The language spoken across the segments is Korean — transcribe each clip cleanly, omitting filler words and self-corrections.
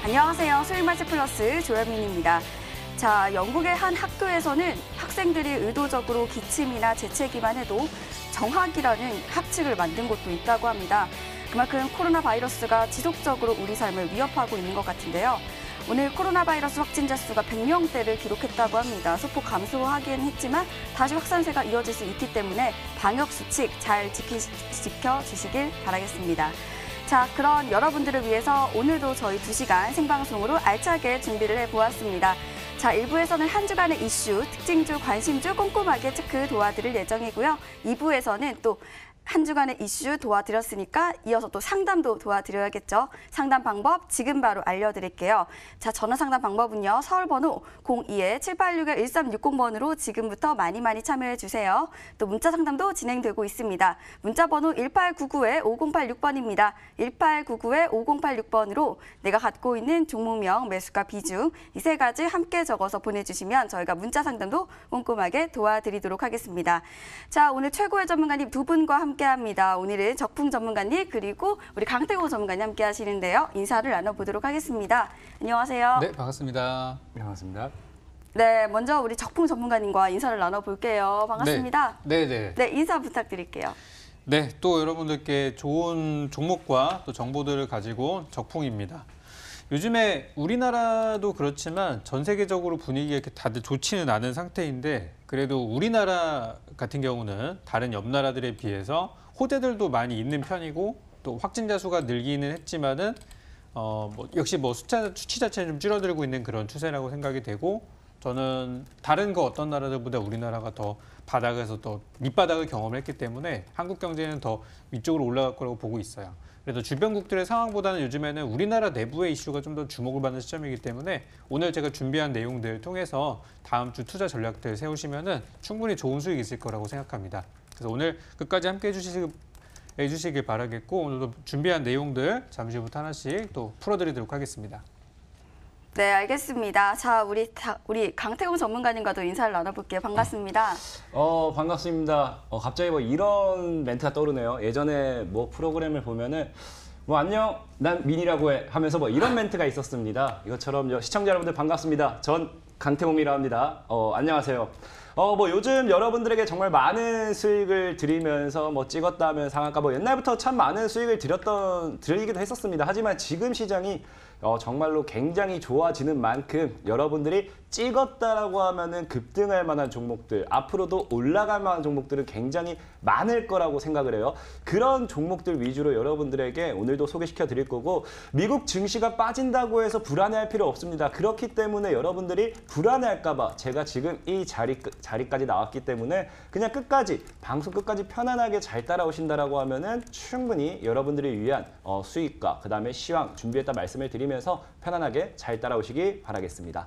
안녕하세요. 수익마트 플러스 조현민입니다. 자, 영국의 한 학교에서는 학생들이 의도적으로 기침이나 재채기만 해도 정학이라는 학칙을 만든 곳도 있다고 합니다. 그만큼 코로나 바이러스가 지속적으로 우리 삶을 위협하고 있는 것 같은데요. 오늘 코로나 바이러스 확진자 수가 100명대를 기록했다고 합니다. 소폭 감소하긴 했지만 다시 확산세가 이어질 수 있기 때문에 방역 수칙 잘 지켜주시길 바라겠습니다. 자, 그런 여러분들을 위해서 오늘도 저희 2시간 생방송으로 알차게 준비를 해보았습니다. 자, 1부에서는 한 주간의 이슈, 특징주, 관심주 꼼꼼하게 체크 도와드릴 예정이고요. 2부에서는 또 한 주간의 이슈 도와드렸으니까 이어서 또 상담도 도와드려야겠죠. 상담 방법 지금 바로 알려드릴게요. 자, 전화 상담 방법은요. 서울번호 02-786-1360번으로 지금부터 많이 참여해 주세요. 또 문자 상담도 진행되고 있습니다. 문자번호 1899-5086번입니다. 1899-5086번으로 내가 갖고 있는 종목명, 매수가, 비중 이 3가지 함께 적어서 보내주시면 저희가 문자 상담도 꼼꼼하게 도와드리도록 하겠습니다. 자, 오늘 최고의 전문가님 2분과 함께합니다. 오늘은 적풍 전문가님 그리고 우리 강태공 전문가님 함께 하시는데요. 인사를 나눠보도록 하겠습니다. 안녕하세요. 네, 반갑습니다. 네, 반갑습니다. 네, 먼저 우리 적풍 전문가님과 인사를 나눠볼게요. 반갑습니다. 네, 인사 부탁드릴게요. 네, 또 여러분들께 좋은 종목과 또 정보들을 가지고 온 적풍입니다. 요즘에 우리나라도 그렇지만 전 세계적으로 분위기가 이렇게 다들 좋지는 않은 상태인데 그래도 우리나라 같은 경우는 다른 옆 나라들에 비해서 호재들도 많이 있는 편이고 또 확진자 수가 늘기는 했지만은 역시 수치 자체는 좀 줄어들고 있는 그런 추세라고 생각이 되고 저는 다른 어떤 나라들보다 우리나라가 더 바닥에서 더 밑바닥을 경험했기 때문에 한국 경제는 더 위쪽으로 올라갈 거라고 보고 있어요. 그래서 주변국들의 상황보다는 요즘에는 우리나라 내부의 이슈가 좀 더 주목을 받는 시점이기 때문에 오늘 제가 준비한 내용들을 통해서 다음 주 투자 전략들 세우시면은 충분히 좋은 수익이 있을 거라고 생각합니다. 그래서 오늘 끝까지 함께 해주시길 바라겠고 오늘도 준비한 내용들 잠시 후부터 하나씩 또 풀어드리도록 하겠습니다. 네, 알겠습니다. 자, 우리 강태공 전문가님과도 인사를 나눠볼게요. 반갑습니다. 반갑습니다. 갑자기 이런 멘트가 떠오르네요. 예전에 프로그램을 보면은 안녕, 난 민이라고 해 하면서 이런 멘트가 있었습니다. 이것처럼 시청자 여러분들 반갑습니다. 전 강태공이라 합니다. 안녕하세요. 요즘 여러분들에게 정말 많은 수익을 드리면서 찍었다 하면 상한가 옛날부터 참 많은 수익을 드리기도 했었습니다. 하지만 지금 시장이 정말로 굉장히 좋아지는 만큼 여러분들이 찍었다라고 하면은 급등할 만한 종목들, 앞으로도 올라갈 만한 종목들은 굉장히 많을 거라고 생각을 해요. 그런 종목들 위주로 여러분들에게 오늘도 소개시켜 드릴 거고 미국 증시가 빠진다고 해서 불안해할 필요 없습니다. 그렇기 때문에 여러분들이 불안해할까 봐 제가 지금 이 자리까지 나왔기 때문에 그냥 방송 끝까지 편안하게 잘 따라오신다라고 하면은 충분히 여러분들을 위한 수익과 그다음에 시황 준비했다 말씀을 드리면서 편안하게 잘 따라오시기 바라겠습니다.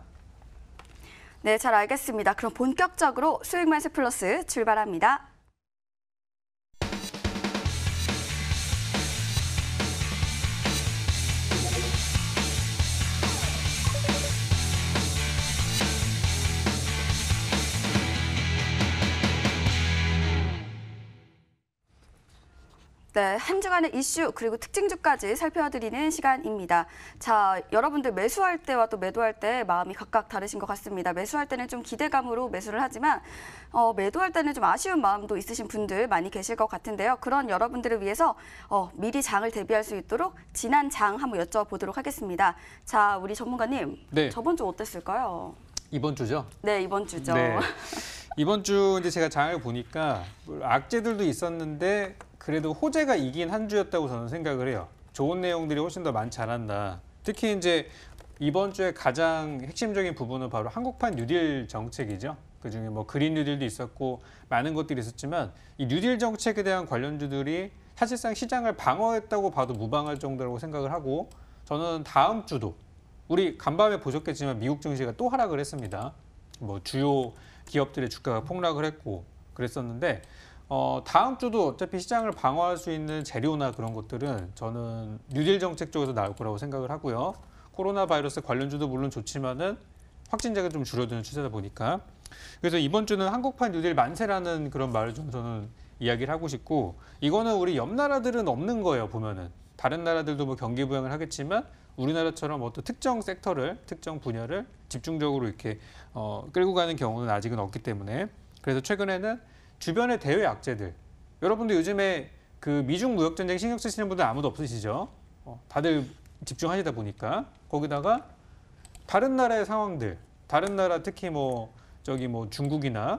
네, 잘 알겠습니다. 그럼 본격적으로 수익마트 플러스 출발합니다. 네, 한 주간의 이슈 그리고 특징주까지 살펴드리는 시간입니다. 자, 여러분들 매수할 때와 또 매도할 때 마음이 각각 다르신 것 같습니다. 매수할 때는 좀 기대감으로 매수를 하지만 매도할 때는 좀 아쉬운 마음도 있으신 분들 많이 계실 것 같은데요. 그런 여러분들을 위해서 미리 장을 대비할 수 있도록 지난 장 한번 여쭤보도록 하겠습니다. 자, 우리 전문가님, 네. 저번 주 어땠을까요? 이번 주죠? 네, 이번 주죠. 네. 이번 주 이제 제가 장을 보니까 악재들도 있었는데 그래도 호재가 이긴 한 주였다고 저는 생각을 해요. 좋은 내용들이 훨씬 더 많지 않았나. 특히 이제 이번 주에 가장 핵심적인 부분은 바로 한국판 뉴딜 정책이죠. 그중에 그린 뉴딜도 있었고 많은 것들이 있었지만 이 뉴딜 정책에 대한 관련주들이 사실상 시장을 방어했다고 봐도 무방할 정도라고 생각을 하고 저는 다음 주도 우리 간밤에 보셨겠지만 미국 증시가 또 하락을 했습니다. 주요 기업들의 주가가 폭락을 했고 그랬었는데 다음 주도 어차피 시장을 방어할 수 있는 재료나 그런 것들은 저는 뉴딜 정책 쪽에서 나올 거라고 생각을 하고요. 코로나 바이러스 관련주도 물론 좋지만은 확진자가 좀 줄어드는 추세다 보니까 그래서 이번 주는 한국판 뉴딜 만세라는 그런 말을 좀 저는 이야기를 하고 싶고 이거는 우리 옆 나라들은 없는 거예요. 보면은 다른 나라들도 뭐 경기 부양을 하겠지만 우리나라처럼 어떤 특정 섹터를, 특정 분야를 집중적으로 이렇게 끌고 가는 경우는 아직은 없기 때문에 그래서 최근에는 주변의 대외 악재들, 여러분들 요즘에 그 미중 무역 전쟁 신경 쓰시는 분들 아무도 없으시죠? 다들 집중하시다 보니까 거기다가 다른 나라의 상황들, 다른 나라 특히 뭐 중국이나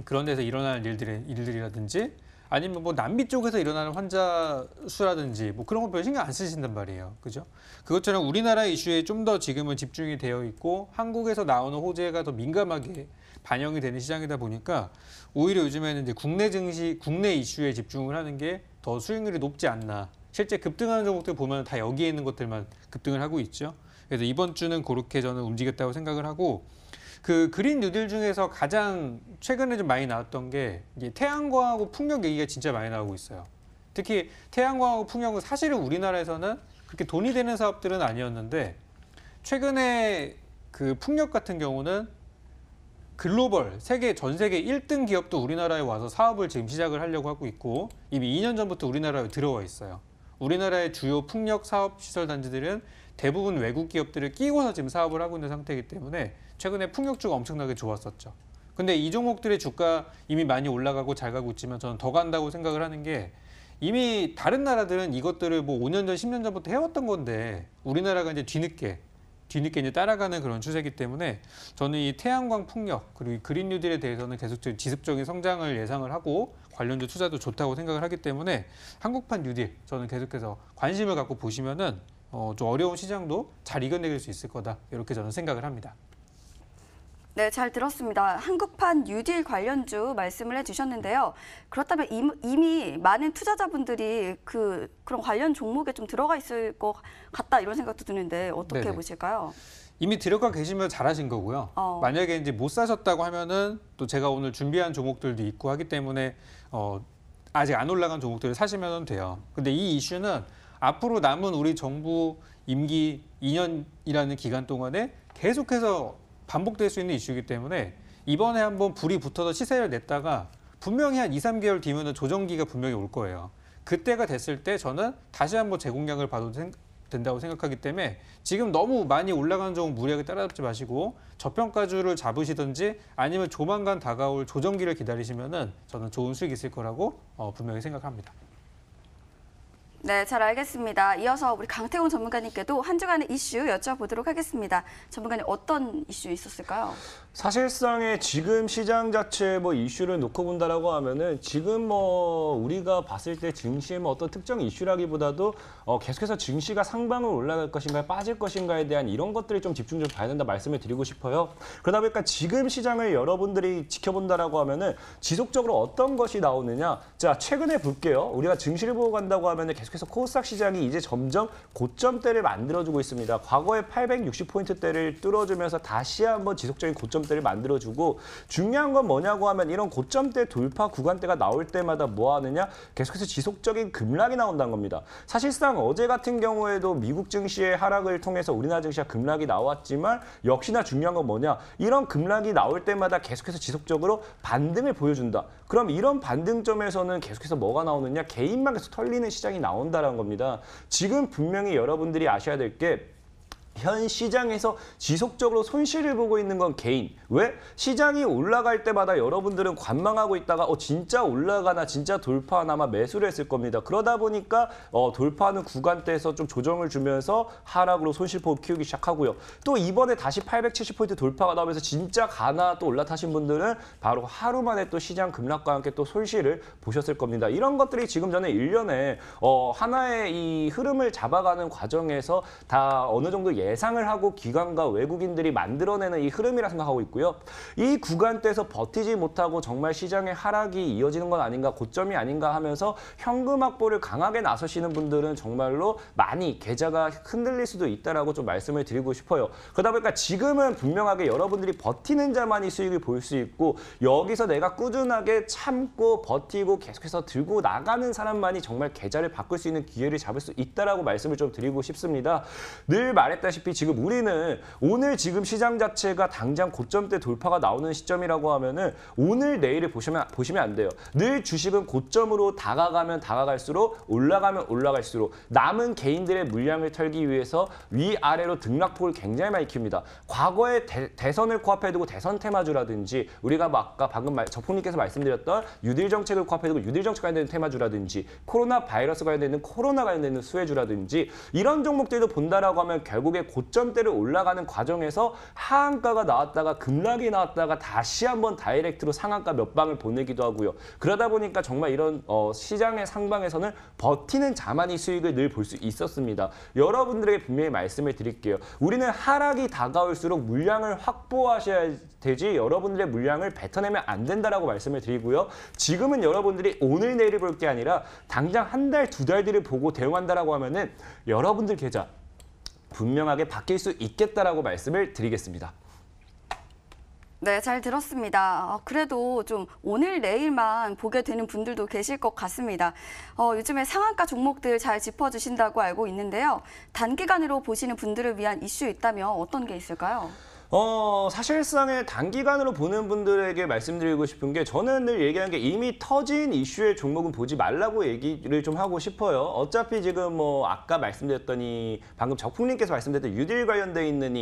그런 데서 일어나는 일들이라든지 아니면 뭐 남미 쪽에서 일어나는 환자 수라든지 뭐 그런 거 별 신경 안 쓰신단 말이에요. 그죠? 그것처럼 우리나라 이슈에 좀 더 지금은 집중이 되어 있고 한국에서 나오는 호재가 더 민감하게 반영이 되는 시장이다 보니까 오히려 요즘에는 이제 국내 이슈에 집중을 하는 게 더 수익률이 높지 않나. 실제 급등하는 종목들 보면 다 여기에 있는 것들만 급등을 하고 있죠. 그래서 이번 주는 그렇게 저는 움직였다고 생각을 하고 그 그린 뉴딜 중에서 가장 최근에 좀 많이 나왔던 게 이게 태양광하고 풍력 얘기가 진짜 많이 나오고 있어요. 특히 태양광하고 풍력은 사실은 우리나라에서는 그렇게 돈이 되는 사업들은 아니었는데 최근에 그 풍력 같은 경우는 글로벌, 전 세계 1등 기업도 우리나라에 와서 사업을 지금 시작을 하려고 하고 있고 이미 2년 전부터 우리나라에 들어와 있어요. 우리나라의 주요 풍력 사업 시설 단지들은 대부분 외국 기업들을 끼워서 지금 사업을 하고 있는 상태이기 때문에 최근에 풍력주가 엄청나게 좋았었죠. 근데 이 종목들의 주가 이미 많이 올라가고 잘 가고 있지만 저는 더 간다고 생각을 하는 게 이미 다른 나라들은 이것들을 뭐 5년 전, 10년 전부터 해왔던 건데 우리나라가 이제 뒤늦게 이제 따라가는 그런 추세이기 때문에 저는 이 태양광 풍력 그리고 그린 뉴딜에 대해서는 계속 지속적인 성장을 예상을 하고 관련주 투자도 좋다고 생각을 하기 때문에 한국판 뉴딜 저는 계속해서 관심을 갖고 보시면은 좀 어려운 시장도 잘 이겨내길 수 있을 거다 이렇게 저는 생각을 합니다. 네, 잘 들었습니다. 한국판 뉴딜 관련주 말씀을 해주셨는데요. 그렇다면 이미 많은 투자자분들이 그런 관련 종목에 좀 들어가 있을 것 같다 이런 생각도 드는데 어떻게 네네. 보실까요? 이미 들어가 계시면 잘하신 거고요. 만약에 이제 못 사셨다고 하면은 또 제가 오늘 준비한 종목들도 있고 하기 때문에 아직 안 올라간 종목들을 사시면 돼요. 근데 이 이슈는 앞으로 남은 우리 정부 임기 2년이라는 기간 동안에 계속해서 반복될 수 있는 이슈이기 때문에 이번에 한번 불이 붙어서 시세를 냈다가 분명히 한 2, 3개월 뒤면은 조정기가 분명히 올 거예요. 그때가 됐을 때 저는 다시 한번 재공략을 봐도 된다고 생각하기 때문에 지금 너무 많이 올라가는 종목 무리하게 따라잡지 마시고 저평가주를 잡으시든지 아니면 조만간 다가올 조정기를 기다리시면은 저는 좋은 수익이 있을 거라고 분명히 생각합니다. 네, 잘 알겠습니다. 이어서 우리 강태훈 전문가님께도 한 주간의 이슈 여쭤보도록 하겠습니다. 전문가님 어떤 이슈 있었을까요? 사실상의 지금 시장 자체 뭐 이슈를 놓고 본다라고 하면은 지금 뭐 우리가 봤을 때 증시의 뭐 어떤 특정 이슈라기보다도 계속해서 증시가 상방을 올라갈 것인가 빠질 것인가에 대한 이런 것들이 좀 집중 좀 봐야 된다 말씀을 드리고 싶어요. 그러다 보니까 지금 시장을 여러분들이 지켜본다라고 하면은 지속적으로 어떤 것이 나오느냐. 자, 최근에 볼게요. 우리가 증시를 보고 간다고 하면은 계속해서 코스닥 시장이 이제 점점 고점대를 만들어주고 있습니다. 과거에 860포인트대를 뚫어주면서 다시 한번 지속적인 고점대를 만들어주고 중요한 건 뭐냐고 하면 이런 고점대 돌파 구간대가 나올 때마다 뭐 하느냐? 계속해서 지속적인 급락이 나온다는 겁니다. 사실상 어제 같은 경우에도 미국 증시의 하락을 통해서 우리나라 증시가 급락이 나왔지만 역시나 중요한 건 뭐냐? 이런 급락이 나올 때마다 계속해서 지속적으로 반등을 보여준다. 그럼 이런 반등점에서는 계속해서 뭐가 나오느냐? 개인망에서 털리는 시장이 나온다는 겁니다. 지금 분명히 여러분들이 아셔야 될 게 현 시장에서 지속적으로 손실을 보고 있는 건 개인. 왜? 시장이 올라갈 때마다 여러분들은 관망하고 있다가 진짜 올라가나 진짜 돌파하나 아마 매수를 했을 겁니다. 그러다 보니까 돌파하는 구간대에서 좀 조정을 주면서 하락으로 손실폭을 키우기 시작하고요. 또 이번에 다시 870포인트 돌파가 나오면서 진짜 가나 또 올라타신 분들은 바로 하루 만에 또 시장 급락과 함께 또 손실을 보셨을 겁니다. 이런 것들이 지금 저는 1년에 하나의 이 흐름을 잡아가는 과정에서 다 어느 정도 예상을 하고 기관과 외국인들이 만들어내는 이 흐름이라 생각하고 있고요. 이 구간대에서 버티지 못하고 정말 시장의 하락이 이어지는 건 아닌가, 고점이 아닌가 하면서 현금 확보를 강하게 나서시는 분들은 정말로 많이 계좌가 흔들릴 수도 있다라고 좀 말씀을 드리고 싶어요. 그러다 보니까 지금은 분명하게 여러분들이 버티는 자만이 수익을 볼 수 있고 여기서 내가 꾸준하게 참고 버티고 계속해서 들고 나가는 사람만이 정말 계좌를 바꿀 수 있는 기회를 잡을 수 있다라고 말씀을 좀 드리고 싶습니다. 늘 말했다시피 아시다시피 지금 우리는 오늘 지금 시장 자체가 당장 고점대 돌파가 나오는 시점이라고 하면은 오늘 내일을 보시면 안 돼요. 늘 주식은 고점으로 다가가면 다가갈수록 올라가면 올라갈수록 남은 개인들의 물량을 털기 위해서 위아래로 등락폭을 굉장히 많이 킵니다. 과거에 대선을 코앞에 두고 대선 테마주라든지 우리가 뭐 아까 방금 저풍님께서 말씀드렸던 유딜 정책을 코앞에 두고 유딜 정책 관련된 테마주라든지 코로나 바이러스 관련된 코로나 관련된 수혜주라든지 이런 종목들도 본다라고 하면 결국에 고점대를 올라가는 과정에서 하한가가 나왔다가 급락이 나왔다가 다시 한번 다이렉트로 상한가 몇 방을 보내기도 하고요. 그러다 보니까 정말 이런 시장의 상방에서는 버티는 자만이 수익을 늘 볼 수 있었습니다. 여러분들에게 분명히 말씀을 드릴게요. 우리는 하락이 다가올수록 물량을 확보하셔야 되지 여러분들의 물량을 뱉어내면 안 된다라고 말씀을 드리고요. 지금은 여러분들이 오늘 내일을 볼 게 아니라 당장 한 달, 두 달 뒤를 보고 대응한다라고 하면은 여러분들 계좌 분명하게 바뀔 수 있겠다라고 말씀을 드리겠습니다. 네, 잘 들었습니다. 그래도 좀 오늘 내일만 보게 되는 분들도 계실 것 같습니다. 요즘에 상한가 종목들 잘 짚어주신다고 알고 있는데요. 단기간으로 보시는 분들을 위한 이슈 있다면 어떤 게 있을까요? 사실상의 단기간으로 보는 분들에게 말씀드리고 싶은 게 저는 늘 얘기하는 게 이미 터진 이슈의 종목은 보지 말라고 얘기를 좀 하고 싶어요. 어차피 지금 뭐 아까 말씀드렸더니 방금 적풍님께서 말씀드렸던 유딜 관련돼 있는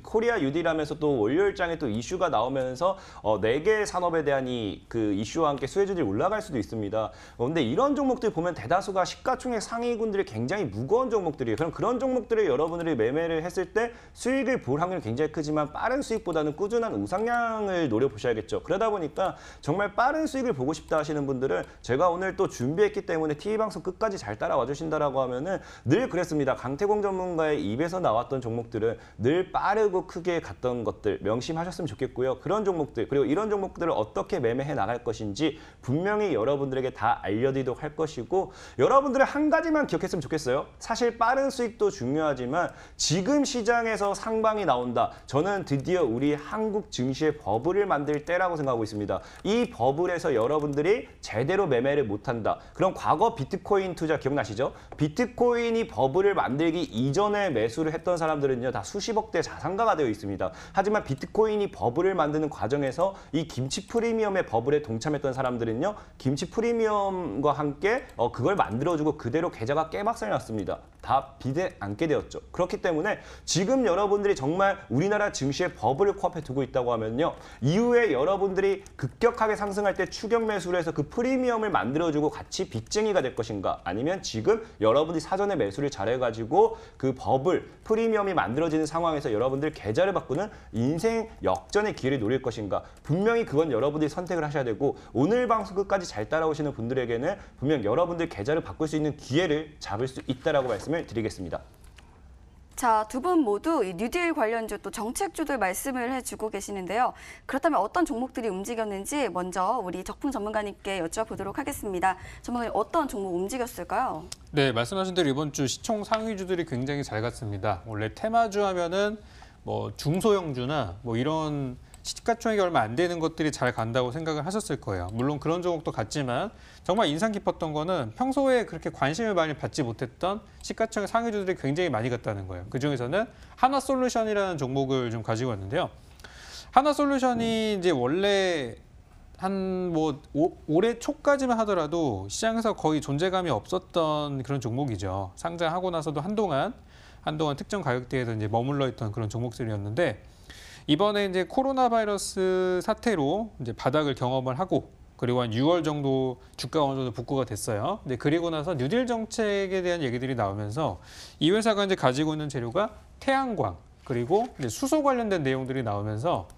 코리아 유딜하면서 또 월요일장에 또 이슈가 나오면서 4개 산업에 대한 그 이슈와 함께 수혜주들이 올라갈 수도 있습니다. 근데 이런 종목들 보면 대다수가 시가총액 상위군들이 굉장히 무거운 종목들이에요. 그런 종목들을 여러분들이 매매를 했을 때 수익을 볼 확률이 굉장히 크지만 빠른 수익보다는 꾸준한 우상향을 노려보셔야겠죠. 그러다 보니까 정말 빠른 수익을 보고 싶다 하시는 분들은 제가 오늘 또 준비했기 때문에 TV방송 끝까지 잘 따라와 주신다라고 하면은 늘 그랬습니다. 강태공 전문가의 입에서 나왔던 종목들은 늘 빠르고 크게 갔던 것들 명심하셨으면 좋겠고요. 그런 종목들 그리고 이런 종목들을 어떻게 매매해 나갈 것인지 분명히 여러분들에게 다 알려드리도록 할 것이고 여러분들은 한 가지만 기억했으면 좋겠어요. 사실 빠른 수익도 중요하지만 지금 시장에서 상방이 나온다. 저는 드디어 우리 한국 증시의 버블을 만들 때라고 생각하고 있습니다. 이 버블에서 여러분들이 제대로 매매를 못한다. 그럼 과거 비트코인 투자 기억나시죠? 비트코인이 버블을 만들기 이전에 매수를 했던 사람들은요. 다 수십억대 자산가가 되어 있습니다. 하지만 비트코인이 버블을 만드는 과정에서 이 김치 프리미엄의 버블에 동참했던 사람들은요. 김치 프리미엄과 함께 그걸 만들어주고 그대로 계좌가 깨박살이 났습니다. 다 빚에 안게 되었죠. 그렇기 때문에 지금 여러분들이 정말 우리나라 증시의 버블을 코앞에 두고 있다고 하면요. 이후에 여러분들이 급격하게 상승할 때 추격 매수를 해서 그 프리미엄을 만들어주고 같이 빚쟁이가 될 것인가 아니면 지금 여러분이 사전에 매수를 잘해가지고 그 버블 프리미엄이 만들어지는 상황에서 여러분들 계좌를 바꾸는 인생 역전의 기회를 노릴 것인가 분명히 그건 여러분들이 선택을 하셔야 되고 오늘 방송 끝까지 잘 따라오시는 분들에게는 분명 여러분들 계좌를 바꿀 수 있는 기회를 잡을 수 있다라고 말씀을 드리겠습니다. 자, 두 분 모두 이 뉴딜 관련주 또 정책주들 말씀을 해주고 계시는데요. 그렇다면 어떤 종목들이 움직였는지 먼저 우리 적풍 전문가님께 여쭤보도록 하겠습니다. 전문가님 어떤 종목 움직였을까요? 네, 말씀하신 대로 이번 주 시총 상위주들이 굉장히 잘 갔습니다. 원래 테마주 하면은 뭐 중소형주나 뭐 이런 시가총액이 얼마 안 되는 것들이 잘 간다고 생각을 하셨을 거예요. 물론 그런 종목도 갔지만 정말 인상 깊었던 거는 평소에 그렇게 관심을 많이 받지 못했던 시가총액 상위주들이 굉장히 많이 갔다는 거예요. 그중에서는 하나솔루션이라는 종목을 좀 가지고 왔는데요. 하나솔루션이 이제 원래 한 뭐 올해 초까지만 하더라도 시장에서 거의 존재감이 없었던 그런 종목이죠. 상장하고 나서도 한동안 특정 가격대에서 이제 머물러 있던 그런 종목들이었는데 이번에 이제 코로나 바이러스 사태로 이제 바닥을 경험을 하고 그리고 한 6월 정도 주가가 어느 정도 복구가 됐어요. 근데 그리고 나서 뉴딜 정책에 대한 얘기들이 나오면서 이 회사가 이제 가지고 있는 재료가 태양광 그리고 이제 수소 관련된 내용들이 나오면서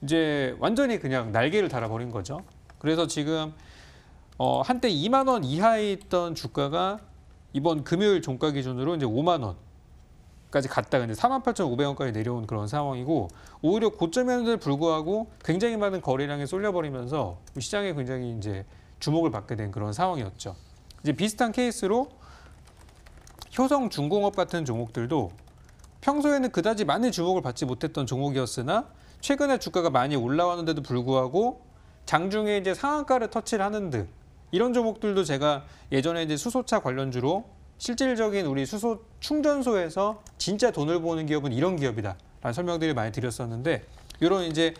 이제 완전히 그냥 날개를 달아버린 거죠. 그래서 지금 한때 2만 원 이하에 있던 주가가 이번 금요일 종가 기준으로 이제 5만 원. 까지 갔다가 이제 48,500원까지 내려온 그런 상황이고 오히려 고점에도 불구하고 굉장히 많은 거래량이 쏠려버리면서 시장에 굉장히 이제 주목을 받게 된 그런 상황이었죠. 이제 비슷한 케이스로 효성중공업 같은 종목들도 평소에는 그다지 많은 주목을 받지 못했던 종목이었으나 최근에 주가가 많이 올라왔는데도 불구하고 장중에 이제 상한가를 터치를 하는 듯 이런 종목들도 제가 예전에 이제 수소차 관련주로 실질적인 우리 수소 충전소에서 진짜 돈을 버는 기업은 이런 기업이다 라는 설명들을 많이 드렸었는데 이런 이제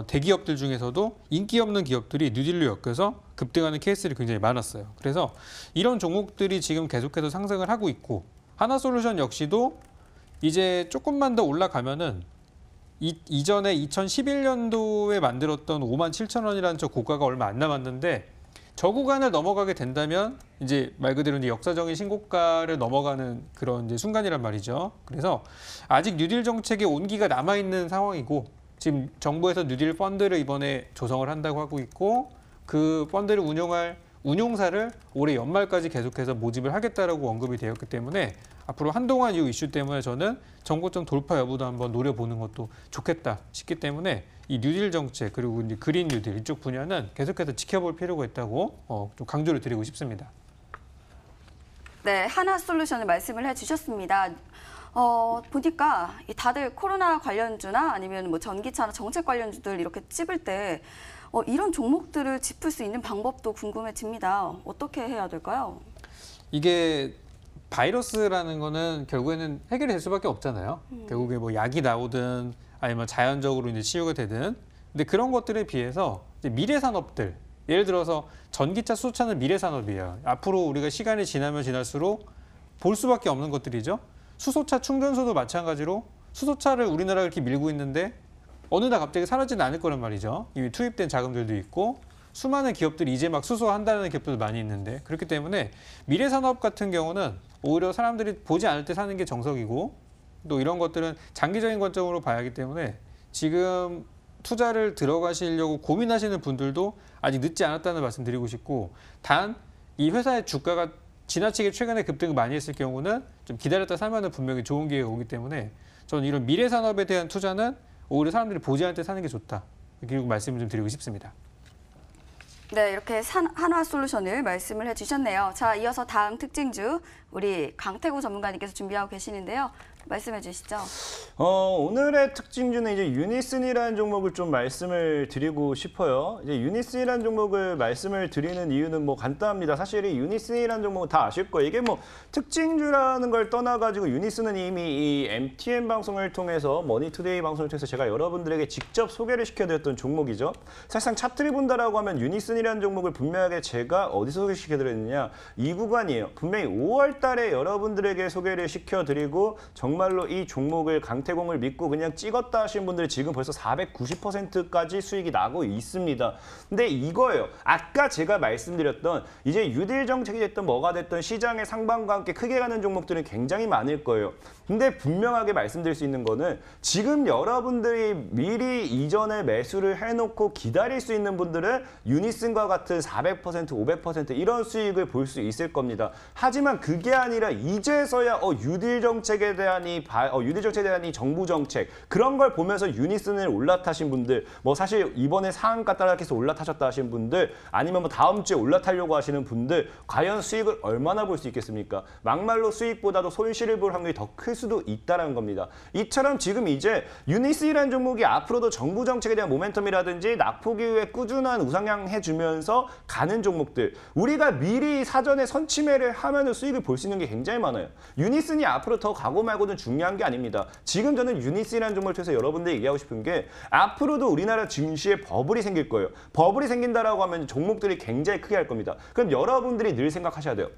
대기업들 중에서도 인기 없는 기업들이 뉴딜로 엮여서 급등하는 케이스들이 굉장히 많았어요. 그래서 이런 종목들이 지금 계속해서 상승을 하고 있고 하나솔루션 역시도 이제 조금만 더 올라가면은 이전에 2011년도에 만들었던 57,000원이라는 저 고가가 얼마 안 남았는데 저 구간을 넘어가게 된다면 이제 말 그대로 이제 역사적인 신고가를 넘어가는 그런 이제 순간이란 말이죠. 그래서 아직 뉴딜 정책의 온기가 남아 있는 상황이고 지금 정부에서 뉴딜 펀드를 이번에 조성을 한다고 하고 있고 그 펀드를 운용할 운용사를 올해 연말까지 계속해서 모집을 하겠다라고 언급이 되었기 때문에 앞으로 한동안 이 이슈 때문에 저는 정고점 돌파 여부도 한번 노려보는 것도 좋겠다 싶기 때문에 이 뉴딜 정책 그리고 이제 그린 뉴딜 이쪽 분야는 계속해서 지켜볼 필요가 있다고 좀 강조를 드리고 싶습니다. 네, 하나솔루션을 말씀을 해주셨습니다. 보니까 다들 코로나 관련주나 아니면 뭐 전기차나 정책 관련주들 이렇게 찝을 때 이런 종목들을 짚을 수 있는 방법도 궁금해집니다. 어떻게 해야 될까요? 이게 바이러스라는 거는 결국에는 해결이 될 수밖에 없잖아요. 결국에 뭐 약이 나오든 아니면 자연적으로 이제 치유가 되든. 근데 그런 것들에 비해서 이제 미래 산업들, 예를 들어서 전기차, 수소차는 미래 산업이에요. 앞으로 우리가 시간이 지나면 지날수록 볼 수밖에 없는 것들이죠. 수소차 충전소도 마찬가지로 수소차를 우리나라가 이렇게 밀고 있는데 어느 날 갑자기 사라지는 않을 거란 말이죠. 이미 투입된 자금들도 있고 수많은 기업들이 이제 막 수소한다는 기업들도 많이 있는데 그렇기 때문에 미래 산업 같은 경우는 오히려 사람들이 보지 않을 때 사는 게 정석이고 또 이런 것들은 장기적인 관점으로 봐야 하기 때문에 지금 투자를 들어가시려고 고민하시는 분들도 아직 늦지 않았다는 말씀 드리고 싶고 단 이 회사의 주가가 지나치게 최근에 급등을 많이 했을 경우는 좀 기다렸다 사면은 분명히 좋은 기회가 오기 때문에 저는 이런 미래 산업에 대한 투자는 오히려 사람들이 보지 않을 때 사는 게 좋다. 그리고 말씀을 좀 드리고 싶습니다. 네, 이렇게 한화솔루션을 말씀을 해주셨네요. 자, 이어서 다음 특징주 우리 강태구 전문가님께서 준비하고 계시는데요. 말씀해 주시죠. 오늘의 특징주는 이제 유니슨이라는 종목을 좀 말씀을 드리고 싶어요. 이제 유니슨이라는 종목을 말씀을 드리는 이유는 뭐 간단합니다. 사실 이 유니슨이라는 종목은 다 아실 거예요. 이게 뭐 특징주라는 걸 떠나가지고 유니슨은 이미 이 MTN 방송을 통해서 머니투데이 방송을 통해서 제가 여러분들에게 직접 소개를 시켜드렸던 종목이죠. 사실상 차트를 본다라고 하면 유니슨이라는 종목을 분명하게 제가 어디서 소개시켜드렸느냐 이 구간이에요. 분명히 5월 달에 여러분들에게 소개를 시켜드리고 정말로 이 종목을 강태공을 믿고 그냥 찍었다 하신 분들이 지금 벌써 490%까지 수익이 나고 있습니다. 근데 이거예요. 아까 제가 말씀드렸던 이제 유딜 정책이 됐든 뭐가 됐든 시장의 상방과 함께 크게 가는 종목들은 굉장히 많을 거예요. 근데 분명하게 말씀드릴 수 있는 거는 지금 여러분들이 미리 이전에 매수를 해놓고 기다릴 수 있는 분들은 유니슨과 같은 400%, 500% 이런 수익을 볼 수 있을 겁니다. 하지만 그게 아니라 이제서야 유딜 정책에 대한 유딜 정책에 대한 이 정부 정책 그런 걸 보면서 유니슨을 올라타신 분들 뭐 사실 이번에 상한가 따라해서 올라타셨다 하신 분들 아니면 뭐 다음 주에 올라타려고 하시는 분들 과연 수익을 얼마나 볼 수 있겠습니까? 막말로 수익보다도 손실을 볼 확률이 더 클 수도 있다는 겁니다. 이처럼 지금 이제 유니슨이라는 종목이 앞으로도 정부 정책에 대한 모멘텀이라든지 낙폭 이후에 꾸준한 우상향 해주면서 가는 종목들 우리가 미리 사전에 선침해를 하면 수익을 볼 수 있는 게 굉장히 많아요. 유니슨이 앞으로 더 가고 말고는 중요한 게 아닙니다. 지금 저는 유니슨이라는 종목을 통해서 여러분들이 얘기하고 싶은 게 앞으로도 우리나라 증시에 버블이 생길 거예요. 버블이 생긴다라고 하면 종목들이 굉장히 크게 할 겁니다. 그럼 여러분들이 늘 생각하셔야 돼요.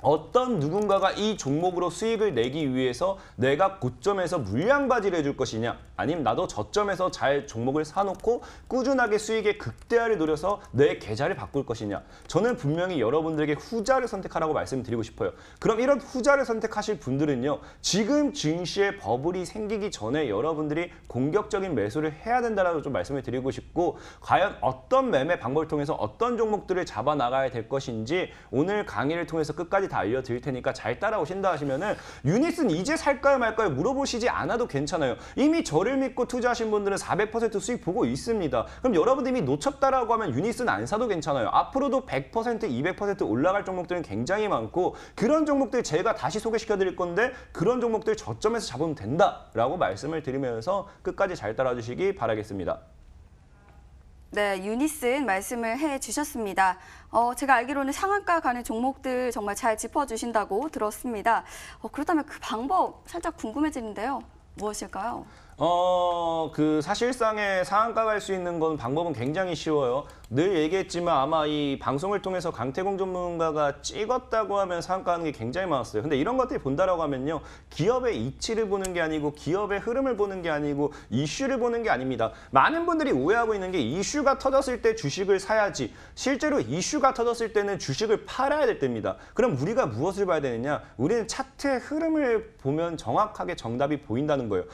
어떤 누군가가 이 종목으로 수익을 내기 위해서 내가 고점에서 물량바지를 해줄 것이냐 아니면 나도 저점에서 잘 종목을 사놓고 꾸준하게 수익의 극대화를 노려서 내 계좌를 바꿀 것이냐 저는 분명히 여러분들에게 후자를 선택하라고 말씀드리고 싶어요. 그럼 이런 후자를 선택하실 분들은요 지금 증시에 버블이 생기기 전에 여러분들이 공격적인 매수를 해야 된다라고 좀 말씀을 드리고 싶고 과연 어떤 매매 방법을 통해서 어떤 종목들을 잡아 나가야 될 것인지 오늘 강의를 통해서 끝까지 다 알려드릴 테니까 잘 따라오신다 하시면은 유니슨 이제 살까요 말까요 물어보시지 않아도 괜찮아요. 이미 저를 믿고 투자하신 분들은 400% 수익 보고 있습니다. 그럼 여러분들이 이미 놓쳤다라고 하면 유니슨 안 사도 괜찮아요. 앞으로도 100%, 200% 올라갈 종목들은 굉장히 많고 그런 종목들 제가 다시 소개시켜 드릴 건데 그런 종목들 저점에서 잡으면 된다라고 말씀을 드리면서 끝까지 잘 따라주시기 바라겠습니다. 네, 유니슨 말씀을 해주셨습니다. 제가 알기로는 상한가 가는 종목들 정말 잘 짚어주신다고 들었습니다. 그렇다면 그 방법 살짝 궁금해지는데요. 무엇일까요? 그 사실상의 상한가 갈 수 있는 건 방법은 굉장히 쉬워요. 늘 얘기했지만 아마 이 방송을 통해서 강태공 전문가가 찍었다고 하면 상한가 하는 게 굉장히 많았어요. 근데 이런 것들이 본다라고 하면요. 기업의 이치를 보는 게 아니고 기업의 흐름을 보는 게 아니고 이슈를 보는 게 아닙니다. 많은 분들이 오해하고 있는 게 이슈가 터졌을 때 주식을 사야지. 실제로 이슈가 터졌을 때는 주식을 팔아야 될 때입니다. 그럼 우리가 무엇을 봐야 되느냐? 우리는 차트의 흐름을 보면 정확하게 정답이 보인다는 거예요.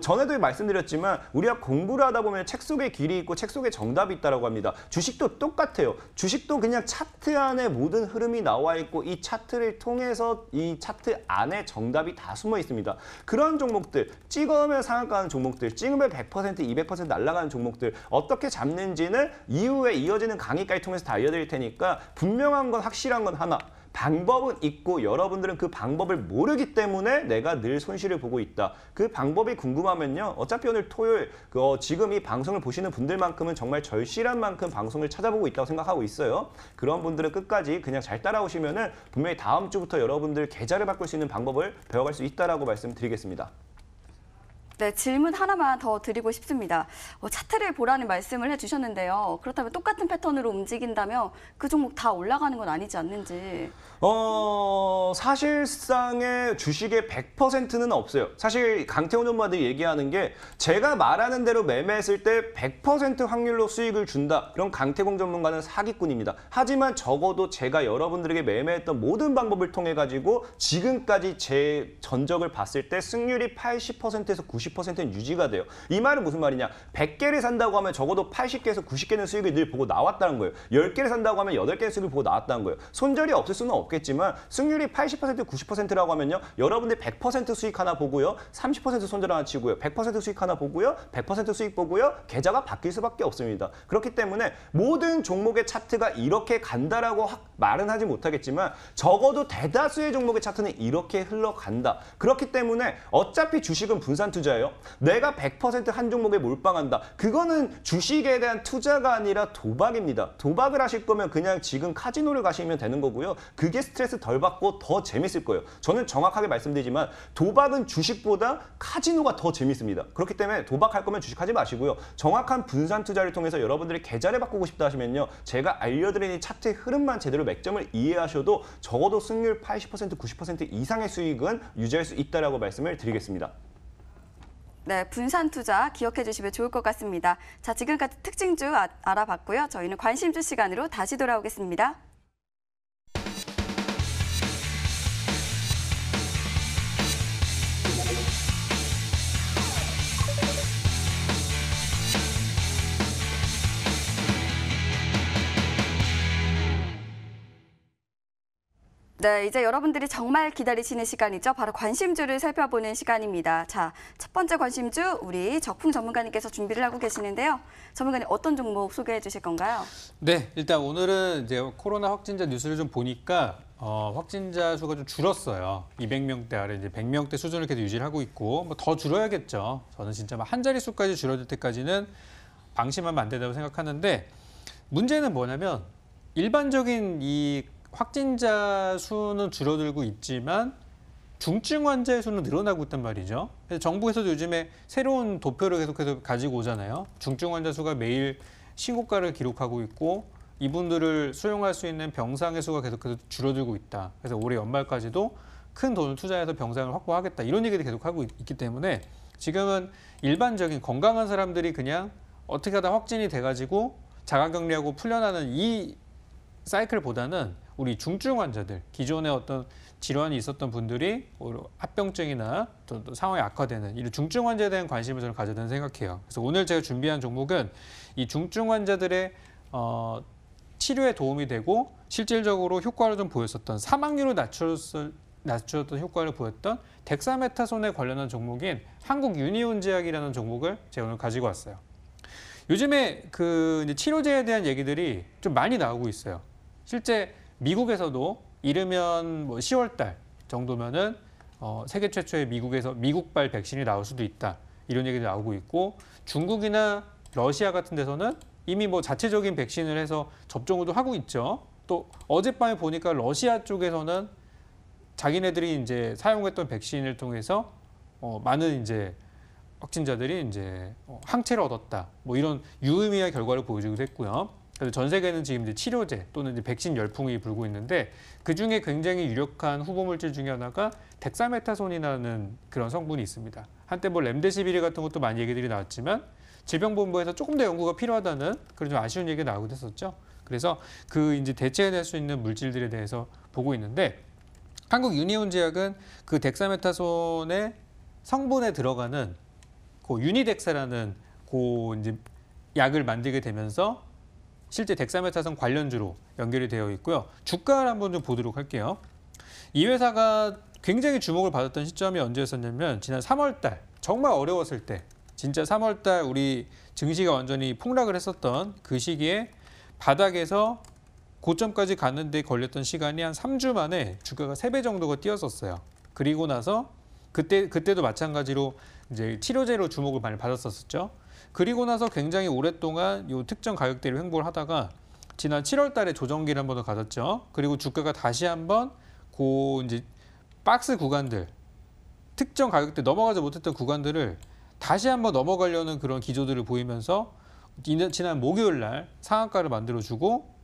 전에도 말씀드렸지만 우리가 공부를 하다 보면 책 속에 길이 있고 책 속에 정답이 있다고 합니다. 주식도 똑같아요. 주식도 그냥 차트 안에 모든 흐름이 나와 있고 이 차트를 통해서 이 차트 안에 정답이 다 숨어 있습니다. 그런 종목들, 찍으면 상한가하는 종목들, 찍으면 100%, 200% 날아가는 종목들 어떻게 잡는지는 이후에 이어지는 강의까지 통해서 다 알려드릴 테니까 분명한 건 확실한 건 하나. 방법은 있고 여러분들은 그 방법을 모르기 때문에 내가 늘 손실을 보고 있다. 그 방법이 궁금하면요. 어차피 오늘 토요일 지금 이 방송을 보시는 분들만큼은 정말 절실한 만큼 방송을 찾아보고 있다고 생각하고 있어요. 그런 분들은 끝까지 그냥 잘 따라오시면은 분명히 다음 주부터 여러분들 계좌를 바꿀 수 있는 방법을 배워갈 수 있다라고 말씀드리겠습니다. 네, 질문 하나만 더 드리고 싶습니다. 차트를 보라는 말씀을 해주셨는데요. 그렇다면 똑같은 패턴으로 움직인다면 그 종목 다 올라가는 건 아니지 않는지. 사실상의 주식의 100%는 없어요. 사실 강태훈 전문가들이 얘기하는 게 제가 말하는 대로 매매했을 때 100% 확률로 수익을 준다. 그럼 강태공 전문가는 사기꾼입니다. 하지만 적어도 제가 여러분들에게 매매했던 모든 방법을 통해 가지고 지금까지 제 전적을 봤을 때 승률이 80%에서 90%는 유지가 돼요. 이 말은 무슨 말이냐? 100개를 산다고 하면 적어도 80개에서 90개는 수익을 늘 보고 나왔다는 거예요. 10개를 산다고 하면 8개의 수익을 보고 나왔다는 거예요. 손절이 없을 수는 없겠지만 승률이 80%, 90%라고 하면요. 여러분들 100% 수익 하나 보고요. 30% 손절 하나 치고요. 100% 수익 하나 보고요. 100% 수익 보고요. 계좌가 바뀔 수밖에 없습니다. 그렇기 때문에 모든 종목의 차트가 이렇게 간다라고 말은 하지 못하겠지만 적어도 대다수의 종목의 차트는 이렇게 흘러간다. 그렇기 때문에 어차피 주식은 분산 투자예요. 내가 100% 한 종목에 몰빵한다. 그거는 주식에 대한 투자가 아니라 도박입니다. 도박을 하실 거면 그냥 지금 카지노를 가시면 되는 거고요. 그게 스트레스 덜 받고 더 재밌을 거예요. 저는 정확하게 말씀드리지만 도박은 주식보다 카지노가 더 재밌습니다. 그렇기 때문에 도박할 거면 주식하지 마시고요. 정확한 분산 투자를 통해서 여러분들이 계좌를 바꾸고 싶다 하시면요. 제가 알려드린 이 차트의 흐름만 제대로 맥점을 이해하셔도 적어도 승률 80%, 90% 이상의 수익은 유지할 수 있다라고 말씀을 드리겠습니다. 네, 분산 투자 기억해 주시면 좋을 것 같습니다. 자, 지금까지 특징주 알아봤고요. 저희는 관심주 시간으로 다시 돌아오겠습니다. 네, 이제 여러분들이 정말 기다리시는 시간이죠. 바로 관심주를 살펴보는 시간입니다. 자, 첫 번째 관심주 우리 적풍 전문가님께서 준비를 하고 계시는데요. 전문가님 어떤 종목 소개해 주실 건가요? 네, 일단 오늘은 이제 코로나 확진자 뉴스를 좀 보니까 확진자 수가 좀 줄었어요. 200명대 아래 이제 100명대 수준을 계속 유지를 하고 있고 뭐 더 줄어야겠죠. 저는 진짜 한 자릿수까지 줄어들 때까지는 방심하면 안 된다고 생각하는데 문제는 뭐냐면 일반적인 이 확진자 수는 줄어들고 있지만 중증 환자의 수는 늘어나고 있단 말이죠. 그래서 정부에서도 요즘에 새로운 도표를 계속해서 가지고 오잖아요. 중증 환자 수가 매일 신고가를 기록하고 있고 이분들을 수용할 수 있는 병상의 수가 계속해서 줄어들고 있다. 그래서 올해 연말까지도 큰 돈을 투자해서 병상을 확보하겠다. 이런 얘기를 계속하고 있기 때문에 지금은 일반적인 건강한 사람들이 그냥 어떻게 하다 확진이 돼가지고 자가격리하고 풀려나는 이 사이클보다는 우리 중증 환자들, 기존에 어떤 질환이 있었던 분들이 합병증이나 또 상황이 악화되는 이 중증 환자에 대한 관심을 저는 가져야 된다고 생각해요. 그래서 오늘 제가 준비한 종목은 이 중증 환자들의 치료에 도움이 되고 실질적으로 효과를 좀 보였었던 사망률을 낮추었던 효과를 보였던 덱사메타손에 관련한 종목인 한국유니온제약이라는 종목을 제가 오늘 가지고 왔어요. 요즘에 이제 치료제에 대한 얘기들이 좀 많이 나오고 있어요. 실제 미국에서도 이르면 10월 달 정도면은 세계 최초의 미국발 백신이 나올 수도 있다. 이런 얘기도 나오고 있고 중국이나 러시아 같은 데서는 이미 뭐 자체적인 백신을 해서 접종도 하고 있죠. 또 어젯밤에 보니까 러시아 쪽에서는 자기네들이 이제 사용했던 백신을 통해서 많은 이제 확진자들이 이제 항체를 얻었다. 뭐 이런 유의미한 결과를 보여주기도 했고요. 그래서 전 세계는 지금 이제 치료제 또는 이제 백신 열풍이 불고 있는데 그 중에 굉장히 유력한 후보 물질 중에 하나가 덱사메타손이라는 그런 성분이 있습니다. 한때 뭐 렘데시비르 같은 것도 많이 얘기들이 나왔지만 질병본부에서 조금 더 연구가 필요하다는 그런 좀 아쉬운 얘기가 나오기도 했었죠. 그래서 그 이제 대체해낼 수 있는 물질들에 대해서 보고 있는데 한국 유니온제약은 그 덱사메타손의 성분에 들어가는 그 유니덱사라는 그 이제 약을 만들게 되면서 실제 덱사메타손 관련주로 연결이 되어 있고요. 주가를 한번 좀 보도록 할게요. 이 회사가 굉장히 주목을 받았던 시점이 언제였었냐면 지난 3월 달 정말 어려웠을 때 진짜 3월 달 우리 증시가 완전히 폭락을 했었던 그 시기에 바닥에서 고점까지 갔는데 걸렸던 시간이 한 3주 만에 주가가 3배 정도가 뛰었었어요. 그리고 나서 그때도 마찬가지로 이제 치료제로 주목을 많이 받았었죠. 그리고 나서 굉장히 오랫동안 이 특정 가격대를 횡보를 하다가 지난 7월 달에 조정기를 한 번 더 가졌죠. 그리고 주가가 다시 한번 그 이제 박스 구간들 특정 가격대 넘어가지 못했던 구간들을 다시 한번 넘어가려는 그런 기조들을 보이면서 지난 목요일 날 상한가를 만들어주고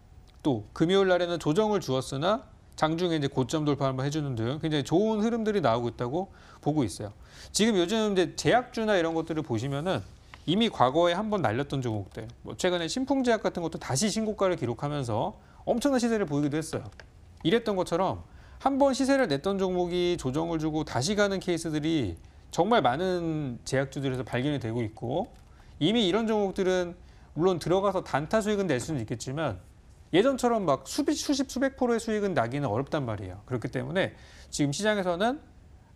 또 금요일 날에는 조정을 주었으나 장중에 이제 고점 돌파 한번 해주는 등 굉장히 좋은 흐름들이 나오고 있다고 보고 있어요. 지금 요즘 이제 제약주나 이런 것들을 보시면은 이미 과거에 한번 날렸던 종목들, 뭐 최근에 신풍제약 같은 것도 다시 신고가를 기록하면서 엄청난 시세를 보이기도 했어요. 이랬던 것처럼 한번 시세를 냈던 종목이 조정을 주고 다시 가는 케이스들이 정말 많은 제약주들에서 발견이 되고 있고 이미 이런 종목들은 물론 들어가서 단타 수익은 낼 수는 있겠지만 예전처럼 막 수백 프로의 수익은 나기는 어렵단 말이에요. 그렇기 때문에 지금 시장에서는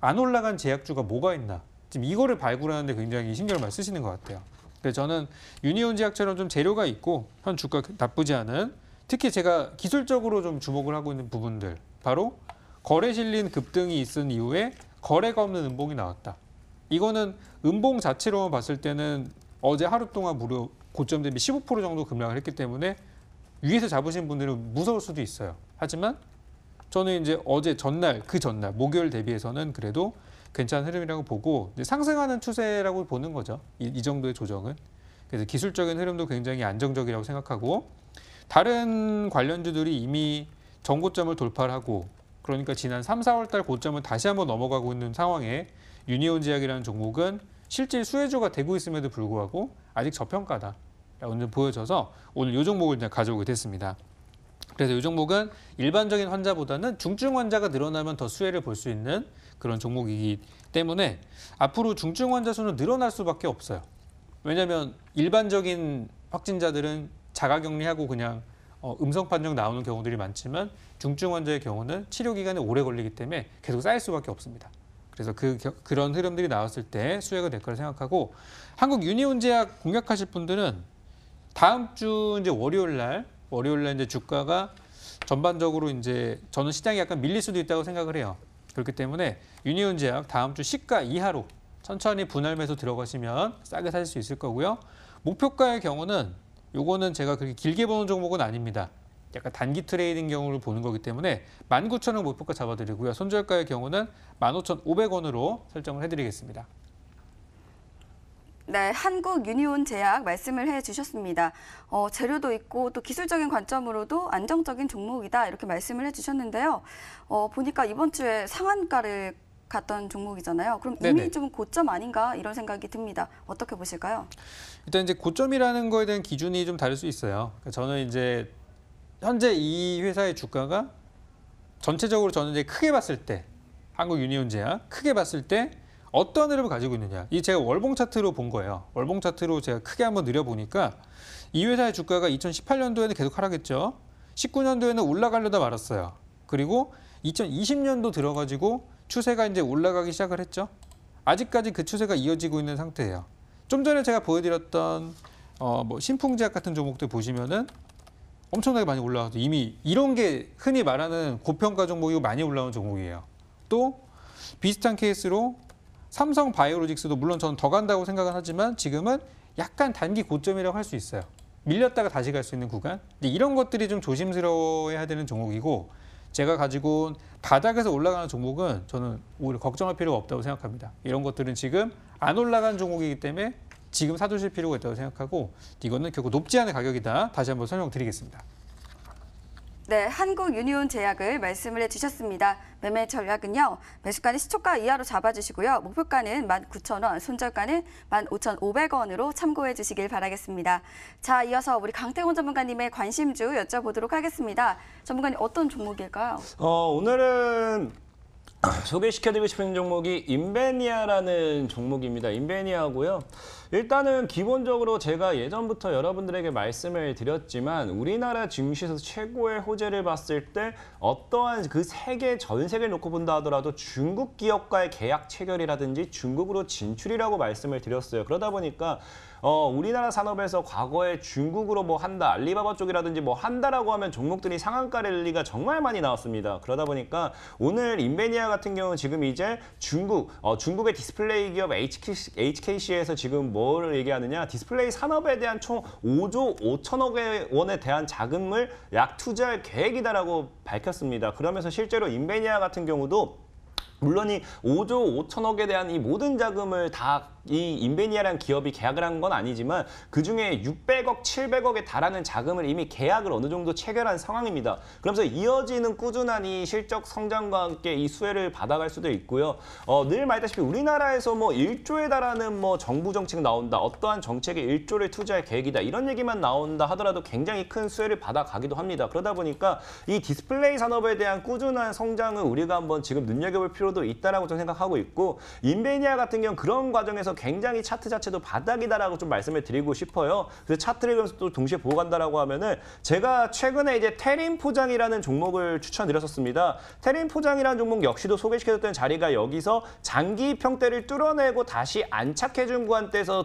안 올라간 제약주가 뭐가 있나 지금 이거를 발굴하는데 굉장히 신경을 많이 쓰시는 것 같아요. 그래서 저는 유니온 제약처럼 좀 재료가 있고 현 주가 나쁘지 않은 특히 제가 기술적으로 좀 주목을 하고 있는 부분들 바로 거래 실린 급등이 있은 이후에 거래가 없는 음봉이 나왔다. 이거는 음봉 자체로만 봤을 때는 어제 하루 동안 무려 고점 대비 15% 정도 급락을 했기 때문에 위에서 잡으신 분들은 무서울 수도 있어요. 하지만 저는 이제 어제 전날 목요일 대비해서는 그래도 괜찮은 흐름이라고 보고 이제 상승하는 추세라고 보는 거죠. 이 정도의 조정은. 그래서 기술적인 흐름도 굉장히 안정적이라고 생각하고 다른 관련주들이 이미 전고점을 돌파를 하고 그러니까 지난 3, 4월 달 고점을 다시 한번 넘어가고 있는 상황에 유니온 제약이라는 종목은 실질 수혜주가 되고 있음에도 불구하고 아직 저평가다. 라고 보여져서 오늘 이 종목을 이제 가져오게 됐습니다. 그래서 이 종목은 일반적인 환자보다는 중증 환자가 늘어나면 더 수혜를 볼 수 있는 그런 종목이기 때문에 앞으로 중증 환자 수는 늘어날 수밖에 없어요. 왜냐하면 일반적인 확진자들은 자가격리하고 그냥 음성 판정 나오는 경우들이 많지만 중증 환자의 경우는 치료 기간이 오래 걸리기 때문에 계속 쌓일 수밖에 없습니다. 그래서 그런 흐름들이 나왔을 때 수혜가 될 거라 생각하고 한국 유니온 제약 공략하실 분들은 다음 주 이제 월요일 날 이제 주가가 전반적으로 이제 저는 시장이 약간 밀릴 수도 있다고 생각을 해요. 그렇기 때문에 유니온 제약 다음 주 시가 이하로 천천히 분할 매수 들어가시면 싸게 사실 수 있을 거고요. 목표가의 경우는 요거는 제가 그렇게 길게 보는 종목은 아닙니다. 약간 단기 트레이딩 경우를 보는 거기 때문에 19,000원 목표가 잡아드리고요. 손절가의 경우는 15,500원으로 설정을 해드리겠습니다. 네, 한국 유니온 제약 말씀을 해주셨습니다. 재료도 있고 또 기술적인 관점으로도 안정적인 종목이다 이렇게 말씀을 해주셨는데요. 보니까 이번 주에 상한가를 갔던 종목이잖아요. 그럼 이미 네네. 좀 고점 아닌가 이런 생각이 듭니다. 어떻게 보실까요? 일단 이제 고점이라는 거에 대한 기준이 좀 다를 수 있어요. 그러니까 저는 이제 현재 이 회사의 주가가 전체적으로 저는 이제 크게 봤을 때 한국 유니온 제약 크게 봤을 때 어떤 흐름을 가지고 있느냐. 이 제가 월봉 차트로 본 거예요. 월봉 차트로 제가 크게 한번 늘려보니까 이 회사의 주가가 2018년도에는 계속 하락했죠. 19년도에는 올라가려다 말았어요. 그리고 2020년도 들어가지고 추세가 이제 올라가기 시작을 했죠. 아직까지 그 추세가 이어지고 있는 상태예요. 좀 전에 제가 보여드렸던 뭐 신풍제약 같은 종목들 보시면은 엄청나게 많이 올라와서 이미 이런 게 흔히 말하는 고평가 종목이고 많이 올라온 종목이에요. 또 비슷한 케이스로 삼성바이오로직스도 물론 저는 더 간다고 생각은 하지만 지금은 약간 단기 고점이라고 할 수 있어요. 밀렸다가 다시 갈 수 있는 구간. 근데 이런 것들이 좀 조심스러워야 되는 종목이고 제가 가지고 온 바닥에서 올라가는 종목은 저는 오히려 걱정할 필요가 없다고 생각합니다. 이런 것들은 지금 안 올라간 종목이기 때문에 지금 사두실 필요가 있다고 생각하고 이거는 결국 높지 않은 가격이다. 다시 한번 설명드리겠습니다. 네, 한국유니온제약을 말씀을 해주셨습니다. 매매 전략은요. 매수가는 시초가 이하로 잡아주시고요. 목표가는 19,000원, 손절가는 15,500원으로 참고해 주시길 바라겠습니다. 자, 이어서 우리 강태곤 전문가님의 관심주 여쭤보도록 하겠습니다. 전문가님 어떤 종목일까요? 오늘은 소개시켜드리고 싶은 종목이 인베니아라는 종목입니다. 인베니아고요. 일단은 기본적으로 제가 예전부터 여러분들에게 말씀을 드렸지만 우리나라 증시에서 최고의 호재를 봤을 때 어떠한 그 전 세계를 놓고 본다 하더라도 중국 기업과의 계약 체결이라든지 중국으로 진출이라고 말씀을 드렸어요. 그러다 보니까 우리나라 산업에서 과거에 중국으로 뭐 한다, 알리바바 쪽이라든지 뭐 한다라고 하면 종목들이 상한가 랠리가 정말 많이 나왔습니다. 그러다 보니까 오늘 인베니아 같은 경우는 지금 이제 중국의 디스플레이 기업 HKC에서 지금 뭘 얘기하느냐, 디스플레이 산업에 대한 총 5조 5천억 원에 대한 자금을 약 투자할 계획이다라고 밝혔습니다. 그러면서 실제로 인베니아 같은 경우도 물론 이 5조 5천억에 대한 이 모든 자금을 다 이 인베니아라는 기업이 계약을 한 건 아니지만 그중에 600억, 700억에 달하는 자금을 이미 계약을 어느 정도 체결한 상황입니다. 그러면서 이어지는 꾸준한 이 실적 성장과 함께 이 수혜를 받아갈 수도 있고요. 늘 말했다시피 우리나라에서 뭐 1조에 달하는 뭐 정부 정책 나온다, 어떠한 정책에 1조를 투자할 계획이다 이런 얘기만 나온다 하더라도 굉장히 큰 수혜를 받아가기도 합니다. 그러다 보니까 이 디스플레이 산업에 대한 꾸준한 성장을 우리가 한번 지금 눈여겨볼 필요도 있다라고 저는 생각하고 있고 인베니아 같은 경우는 그런 과정에서 굉장히 차트 자체도 바닥이다라고 좀 말씀을 드리고 싶어요. 그래서 차트를 그래서 또 동시에 보고 간다라고 하면은 제가 최근에 이제 테린 포장이라는 종목을 추천드렸었습니다. 테린 포장이라는 종목 역시도 소개시켜줬던 자리가 여기서 장기 평대를 뚫어내고 다시 안착해준 구간대에서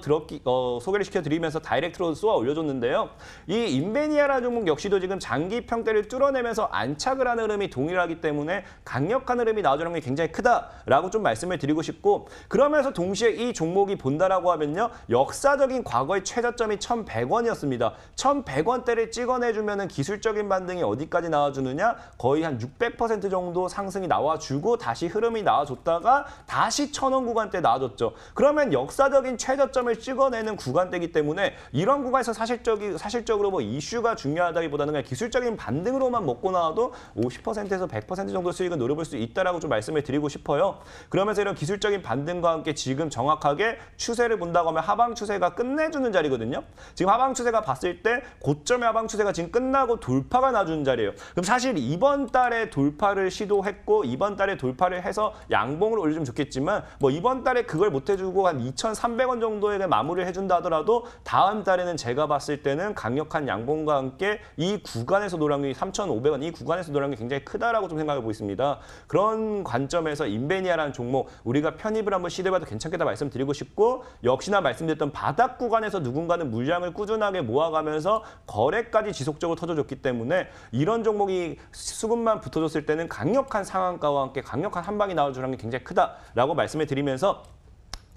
소개를 시켜드리면서 다이렉트로 쏘아 올려줬는데요. 이 인베니아라는 종목 역시도 지금 장기 평대를 뚫어내면서 안착을 하는 흐름이 동일하기 때문에 강력한 흐름이 나와주는 게 굉장히 크다라고 좀 말씀을 드리고 싶고 그러면서 동시에 이 종목이 본다라고 하면요. 역사적인 과거의 최저점이 1,100원이었습니다. 1,100원대를 찍어내주면 기술적인 반등이 어디까지 나와주느냐? 거의 한 600% 정도 상승이 나와주고 다시 흐름이 나와줬다가 다시 1,000원 구간대 나와줬죠. 그러면 역사적인 최저점을 찍어내는 구간대이기 때문에 이런 구간에서 사실적으로 뭐 이슈가 중요하다기보다는 그냥 기술적인 반등으로만 먹고 나와도 50%에서 100% 정도 수익을 노려볼 수 있다라고 좀 말씀을 드리고 싶어요. 그러면서 이런 기술적인 반등과 함께 지금 정확하게 추세를 본다고 하면 하방 추세가 끝내주는 자리거든요. 지금 하방 추세가 봤을 때 고점의 하방 추세가 지금 끝나고 돌파가 나주는 자리예요. 그럼 사실 이번 달에 돌파를 시도했고 이번 달에 돌파를 해서 양봉을 올려주면 좋겠지만 뭐 이번 달에 그걸 못 해주고 한 2,300원 정도에 마무리를 해준다 하더라도 다음 달에는 제가 봤을 때는 강력한 양봉과 함께 이 구간에서 노랑이 3,500원 이 구간에서 노랑이 굉장히 크다라고 좀 생각해 보고 있습니다. 그런 관점에서 인베니아라는 종목 우리가 편입을 한번 시도해봐도 괜찮겠다 말씀드리고 싶고 역시나 말씀드렸던 바닥 구간에서 누군가는 물량을 꾸준하게 모아가면서 거래까지 지속적으로 터져줬기 때문에 이런 종목이 수급만 붙어줬을 때는 강력한 상한가와 함께 강력한 한방이 나와주는 게 굉장히 크다라고 말씀을 드리면서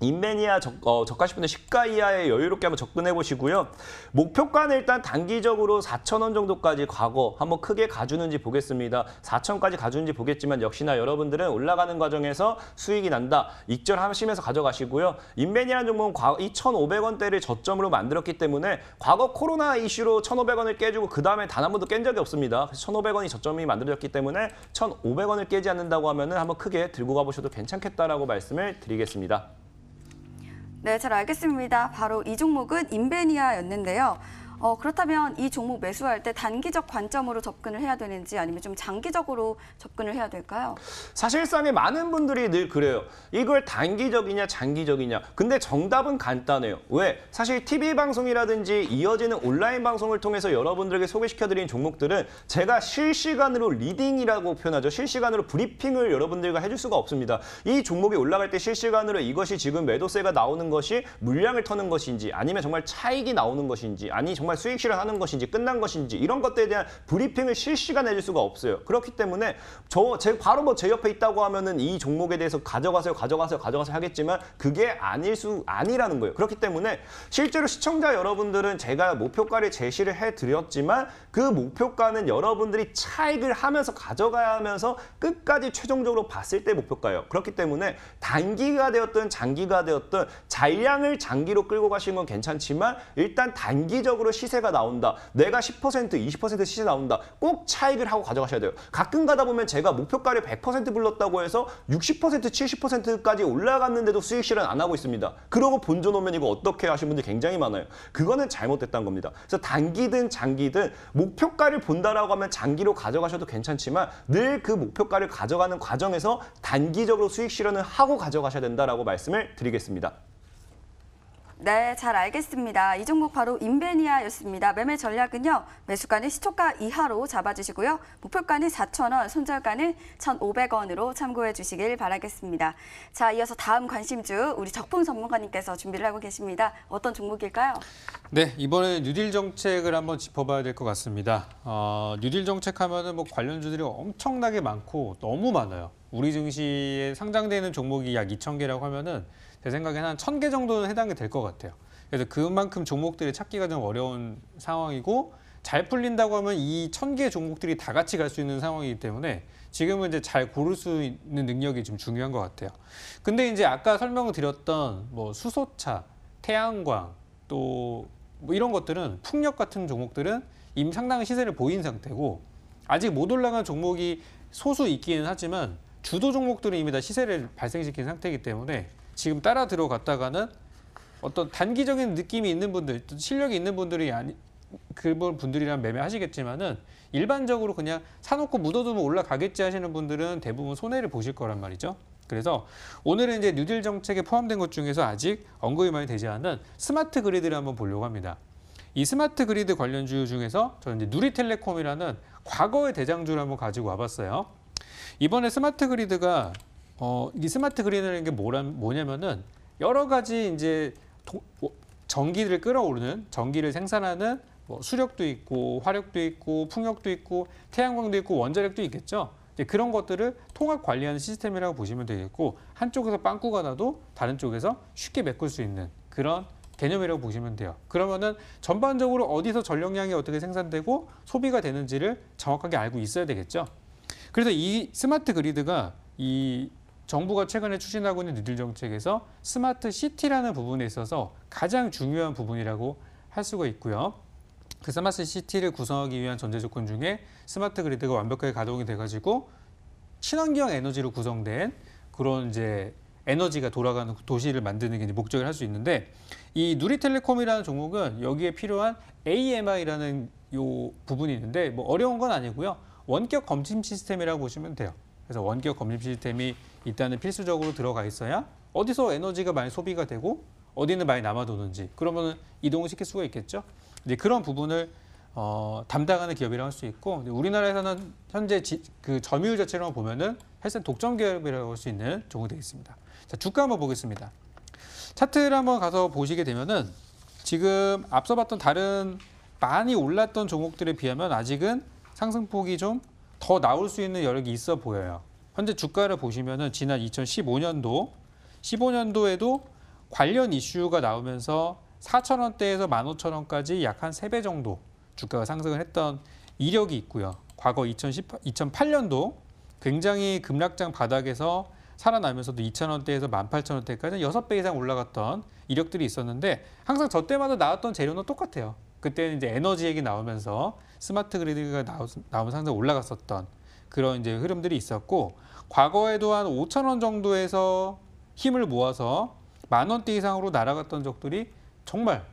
인베니아 저가 10분의 시가 이하에 여유롭게 한번 접근해 보시고요. 목표가는 일단 단기적으로 4,000원 정도까지 과거 한번 크게 가주는지 보겠습니다. 4,000까지 가주는지 보겠지만 역시나 여러분들은 올라가는 과정에서 수익이 난다. 익절하시면서 가져가시고요. 인베니아 종목은 2,500원대를 저점으로 만들었기 때문에 과거 코로나 이슈로 1,500원을 깨주고 그 다음에 단 한 번도 깬 적이 없습니다. 그래서 1,500원이 저점이 만들어졌기 때문에 1,500원을 깨지 않는다고 하면은 한번 크게 들고 가보셔도 괜찮겠다라고 말씀을 드리겠습니다. 네, 잘 알겠습니다. 바로 이 종목은 인베니아였는데요. 그렇다면 이 종목 매수할 때 단기적 관점으로 접근을 해야 되는지 아니면 좀 장기적으로 접근을 해야 될까요? 사실상에 많은 분들이 늘 그래요. 이걸 단기적이냐 장기적이냐. 근데 정답은 간단해요. 왜? 사실 TV 방송이라든지 이어지는 온라인 방송을 통해서 여러분들에게 소개시켜드린 종목들은 제가 실시간으로 리딩이라고 표현하죠. 실시간으로 브리핑을 여러분들과 해줄 수가 없습니다. 이 종목이 올라갈 때 실시간으로 이것이 지금 매도세가 나오는 것이 물량을 터는 것인지 아니면 정말 차익이 나오는 것인지 아니 정말 정말 수익 실현하는 것인지 끝난 것인지 이런 것들에 대한 브리핑을 실시간 해줄 수가 없어요. 그렇기 때문에 바로 뭐 제 옆에 있다고 하면은 이 종목에 대해서 가져가세요 하겠지만 그게 아니라는 거예요. 그렇기 때문에 실제로 시청자 여러분들은 제가 목표가를 제시를 해드렸지만 그 목표가는 여러분들이 차익을 하면서 가져가야 하면서 끝까지 최종적으로 봤을 때 목표가예요. 그렇기 때문에 단기가 되었든 장기가 되었든 잔량을 장기로 끌고 가시는 건 괜찮지만 일단 단기적으로 시세가 나온다. 내가 10%, 20% 시세 나온다. 꼭 차익을 하고 가져가셔야 돼요. 가끔 가다 보면 제가 목표가를 100% 불렀다고 해서 60%, 70%까지 올라갔는데도 수익 실현 안 하고 있습니다. 그러고 본전 오면 이거 어떻게 하시는 분들 굉장히 많아요. 그거는 잘못됐다는 겁니다. 그래서 단기든 장기든 목표가를 본다라고 하면 장기로 가져가셔도 괜찮지만 늘 그 목표가를 가져가는 과정에서 단기적으로 수익 실현을 하고 가져가셔야 된다라고 말씀을 드리겠습니다. 네, 잘 알겠습니다. 이 종목 바로 인베니아였습니다. 매매 전략은요. 매수가는 시초가 이하로 잡아주시고요. 목표가는 4,000원, 손절가는 1,500원으로 참고해 주시길 바라겠습니다. 자, 이어서 다음 관심주 우리 적풍 전문가님께서 준비를 하고 계십니다. 어떤 종목일까요? 네, 이번에 뉴딜 정책을 한번 짚어봐야 될 것 같습니다. 뉴딜 정책하면은 뭐 관련주들이 엄청나게 많고 너무 많아요. 우리 증시에 상장되는 종목이 약 2,000개라고 하면은 제 생각에는 한 1,000개 정도는 해당이 될 것 같아요. 그래서 그만큼 종목들을 찾기가 좀 어려운 상황이고 잘 풀린다고 하면 이 1,000개 종목들이 다 같이 갈 수 있는 상황이기 때문에 지금은 이제 잘 고를 수 있는 능력이 좀 중요한 것 같아요. 근데 이제 아까 설명을 드렸던 뭐 수소차, 태양광 또 뭐 이런 것들은 풍력 같은 종목들은 이미 상당한 시세를 보인 상태고 아직 못 올라간 종목이 소수 있기는 하지만 주도 종목들은 이미 다 시세를 발생시킨 상태이기 때문에 지금 따라 들어갔다가는 어떤 단기적인 느낌이 있는 분들, 실력이 있는 분들이 그분 분들이랑 매매하시겠지만은 일반적으로 그냥 사놓고 묻어두면 올라가겠지 하시는 분들은 대부분 손해를 보실 거란 말이죠. 그래서 오늘은 이제 뉴딜 정책에 포함된 것 중에서 아직 언급이 많이 되지 않은 스마트 그리드를 한번 보려고 합니다. 이 스마트 그리드 관련주 중에서 저는 이제 누리텔레콤이라는 과거의 대장주를 한번 가지고 와봤어요. 이번에 스마트 그리드가 이 스마트 그리드라는 게 뭐냐면은 여러 가지 이제 전기를 끌어오르는 전기를 생산하는 뭐 수력도 있고 화력도 있고 풍력도 있고 태양광도 있고 원자력도 있겠죠. 이제 그런 것들을 통합 관리하는 시스템이라고 보시면 되겠고 한쪽에서 빵꾸가 나도 다른 쪽에서 쉽게 메꿀 수 있는 그런 개념이라고 보시면 돼요. 그러면은 전반적으로 어디서 전력량이 어떻게 생산되고 소비가 되는지를 정확하게 알고 있어야 되겠죠. 그래서 이 스마트 그리드가 이 정부가 최근에 추진하고 있는 뉴딜 정책에서 스마트 시티라는 부분에 있어서 가장 중요한 부분이라고 할 수가 있고요. 그 스마트 시티를 구성하기 위한 전제 조건 중에 스마트 그리드가 완벽하게 가동이 돼가지고 친환경 에너지로 구성된 그런 이제 에너지가 돌아가는 도시를 만드는 게 이제 목적을 할 수 있는데 이 누리텔레콤이라는 종목은 여기에 필요한 AMI라는 요 부분이 있는데 뭐 어려운 건 아니고요. 원격 검침 시스템이라고 보시면 돼요. 그래서 원격 검침 시스템이 일단은 필수적으로 들어가 있어야 어디서 에너지가 많이 소비가 되고 어디는 많이 남아도는지 그러면은 이동을 시킬 수가 있겠죠. 이제 그런 부분을 담당하는 기업이라고 할 수 있고 우리나라에서는 현재 그 점유율 자체로 보면은 사실 독점 기업이라고 할 수 있는 종목이 되어 있습니다. 자, 주가 한번 보겠습니다. 차트를 한번 가서 보시게 되면은 지금 앞서 봤던 다른 많이 올랐던 종목들에 비하면 아직은 상승폭이 좀 더 나올 수 있는 여력이 있어 보여요. 현재 주가를 보시면은 지난 15년도에도 관련 이슈가 나오면서 4,000원대에서 15,000원까지 약 한 3배 정도 주가가 상승을 했던 이력이 있고요. 과거 2008년도 굉장히 급락장 바닥에서 살아나면서도 2,000원대에서 18,000원대까지 6배 이상 올라갔던 이력들이 있었는데 항상 저 때마다 나왔던 재료는 똑같아요. 그때는 이제 에너지 얘기 나오면서 스마트 그리드가 나오면서 항상 올라갔었던 그런 이제 흐름들이 있었고 과거에도 한 5,000원 정도에서 힘을 모아서 10,000원대 이상으로 날아갔던 적들이 정말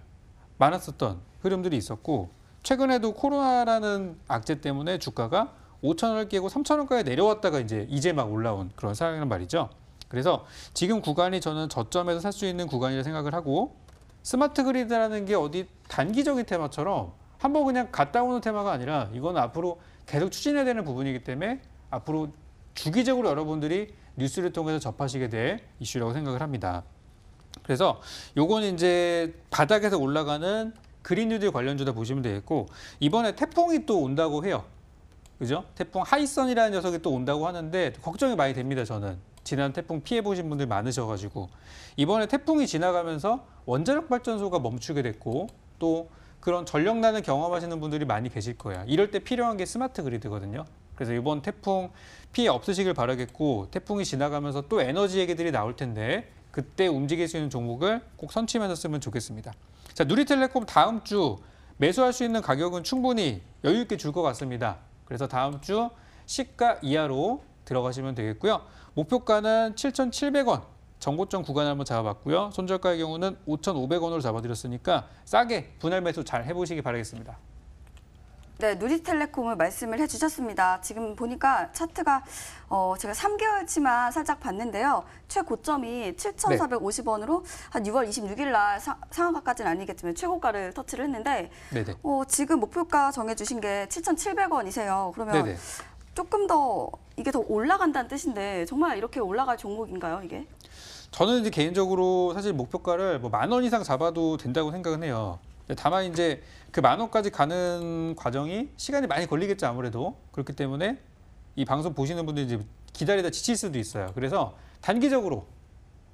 많았었던 흐름들이 있었고 최근에도 코로나라는 악재 때문에 주가가 5,000원을 깨고 3,000원까지 내려왔다가 이제 막 올라온 그런 상황이란 말이죠. 그래서 지금 구간이 저는 저점에서 살 수 있는 구간이라 생각을 하고 스마트 그리드라는 게 어디 단기적인 테마처럼 한번 그냥 갔다 오는 테마가 아니라 이건 앞으로 계속 추진해야 되는 부분이기 때문에 앞으로 주기적으로 여러분들이 뉴스를 통해서 접하시게 될 이슈라고 생각을 합니다. 그래서 요건 이제 바닥에서 올라가는 그린뉴딜 관련주다 보시면 되겠고 이번에 태풍이 또 온다고 해요. 그죠? 태풍 하이선이라는 녀석이 또 온다고 하는데 걱정이 많이 됩니다. 저는 지난 태풍 피해 보신 분들 많으셔가지고 이번에 태풍이 지나가면서 원자력 발전소가 멈추게 됐고 또 그런 전력난을 경험하시는 분들이 많이 계실 거야. 이럴 때 필요한 게 스마트 그리드거든요. 그래서 이번 태풍 피해 없으시길 바라겠고 태풍이 지나가면서 또 에너지 얘기들이 나올 텐데 그때 움직일 수 있는 종목을 꼭 선취하셨으면 좋겠습니다. 자, 누리텔레콤 다음 주 매수할 수 있는 가격은 충분히 여유 있게 줄 것 같습니다. 그래서 다음 주 시가 이하로 들어가시면 되겠고요. 목표가는 7,700원. 정고점 구간을 한번 잡아봤고요. 손절가의 경우는 5,500원으로 잡아드렸으니까 싸게 분할 매수 잘 해보시기 바라겠습니다. 네, 누리텔레콤을 말씀을 해주셨습니다. 지금 보니까 차트가 제가 3개월치만 살짝 봤는데요. 최고점이 7,450원으로 한 6월 26일 날 상한가까지는 아니겠지만 최고가를 터치를 했는데 네네. 지금 목표가 정해주신 게 7,700원이세요. 그러면 네네. 조금 더 이게 더 올라간다는 뜻인데 정말 이렇게 올라갈 종목인가요, 이게? 저는 이제 개인적으로 사실 목표가를 뭐 10,000원 이상 잡아도 된다고 생각은 해요. 다만 이제 그 10,000원까지 가는 과정이 시간이 많이 걸리겠죠, 아무래도. 그렇기 때문에 이 방송 보시는 분들이 이제 기다리다 지칠 수도 있어요. 그래서 단기적으로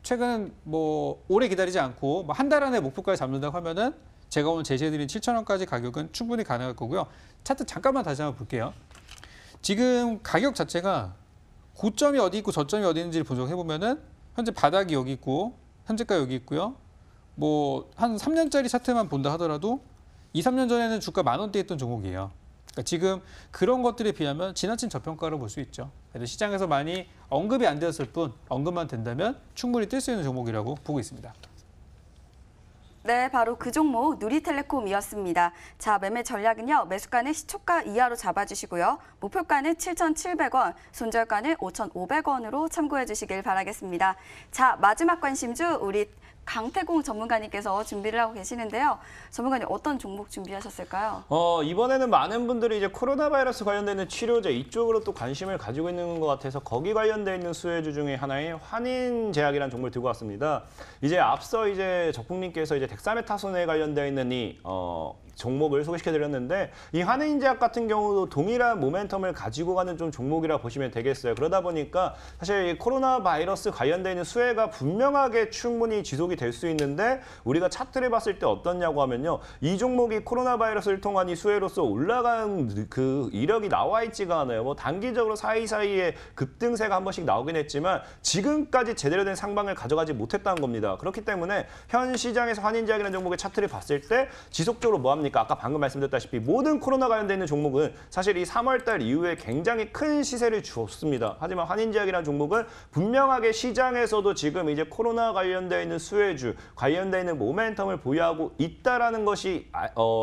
최근 뭐 오래 기다리지 않고 뭐 한 달 안에 목표가를 잡는다고 하면은 제가 오늘 제시해드린 7,000원까지 가격은 충분히 가능할 거고요. 차트 잠깐만 다시 한번 볼게요. 지금 가격 자체가 고점이 어디 있고 저점이 어디 있는지를 분석해 보면은 현재 바닥이 여기 있고 현재가 여기 있고요. 뭐 한 3년짜리 차트만 본다 하더라도 2, 3년 전에는 주가 10,000원대에 있던 종목이에요. 그러니까 지금 그런 것들에 비하면 지나친 저평가로 볼 수 있죠. 그래서 시장에서 많이 언급이 안 되었을 뿐 언급만 된다면 충분히 뛸 수 있는 종목이라고 보고 있습니다. 네, 바로 그 종목 누리텔레콤이었습니다. 자, 매매 전략은요. 매수가는 시초가 이하로 잡아주시고요. 목표가는 7,700원, 손절가는 5,500원으로 참고해 주시길 바라겠습니다. 자, 마지막 관심주 우리 강태공 전문가님께서 준비를 하고 계시는데요. 전문가님 어떤 종목 준비하셨을까요? 이번에는 많은 분들이 이제 코로나 바이러스 관련되는 치료제 이쪽으로 또 관심을 가지고 있는 것 같아서 거기 관련돼 있는 수혜주 중에 하나인 환인제약이라는 종목을 들고 왔습니다. 이제 앞서 이제 적국님께서 이제 덱사메타손에 관련되어 있는 이 종목을 소개시켜드렸는데 이 환인제약 같은 경우도 동일한 모멘텀을 가지고 가는 좀 종목이라 보시면 되겠어요. 그러다 보니까 사실 이 코로나 바이러스 관련되어 있는 수혜가 분명하게 충분히 지속이 될 수 있는데 우리가 차트를 봤을 때 어떻냐고 하면요. 이 종목이 코로나 바이러스를 통한 이 수혜로서 올라간 그 이력이 나와 있지가 않아요. 뭐 단기적으로 사이사이에 급등세가 한 번씩 나오긴 했지만 지금까지 제대로 된 상방을 가져가지 못했다는 겁니다. 그렇기 때문에 현 시장에서 환인제약이라는 종목의 차트를 봤을 때 지속적으로 뭐합니까? 아까 방금 말씀드렸다시피 모든 코로나 관련되어 있는 종목은 사실 이 3월달 이후에 굉장히 큰 시세를 주었습니다. 하지만 환인제약이라는 종목은 분명하게 시장에서도 지금 이제 코로나 관련되어 있는 수혜주, 관련되어 있는 모멘텀을 보유하고 있다라는 것이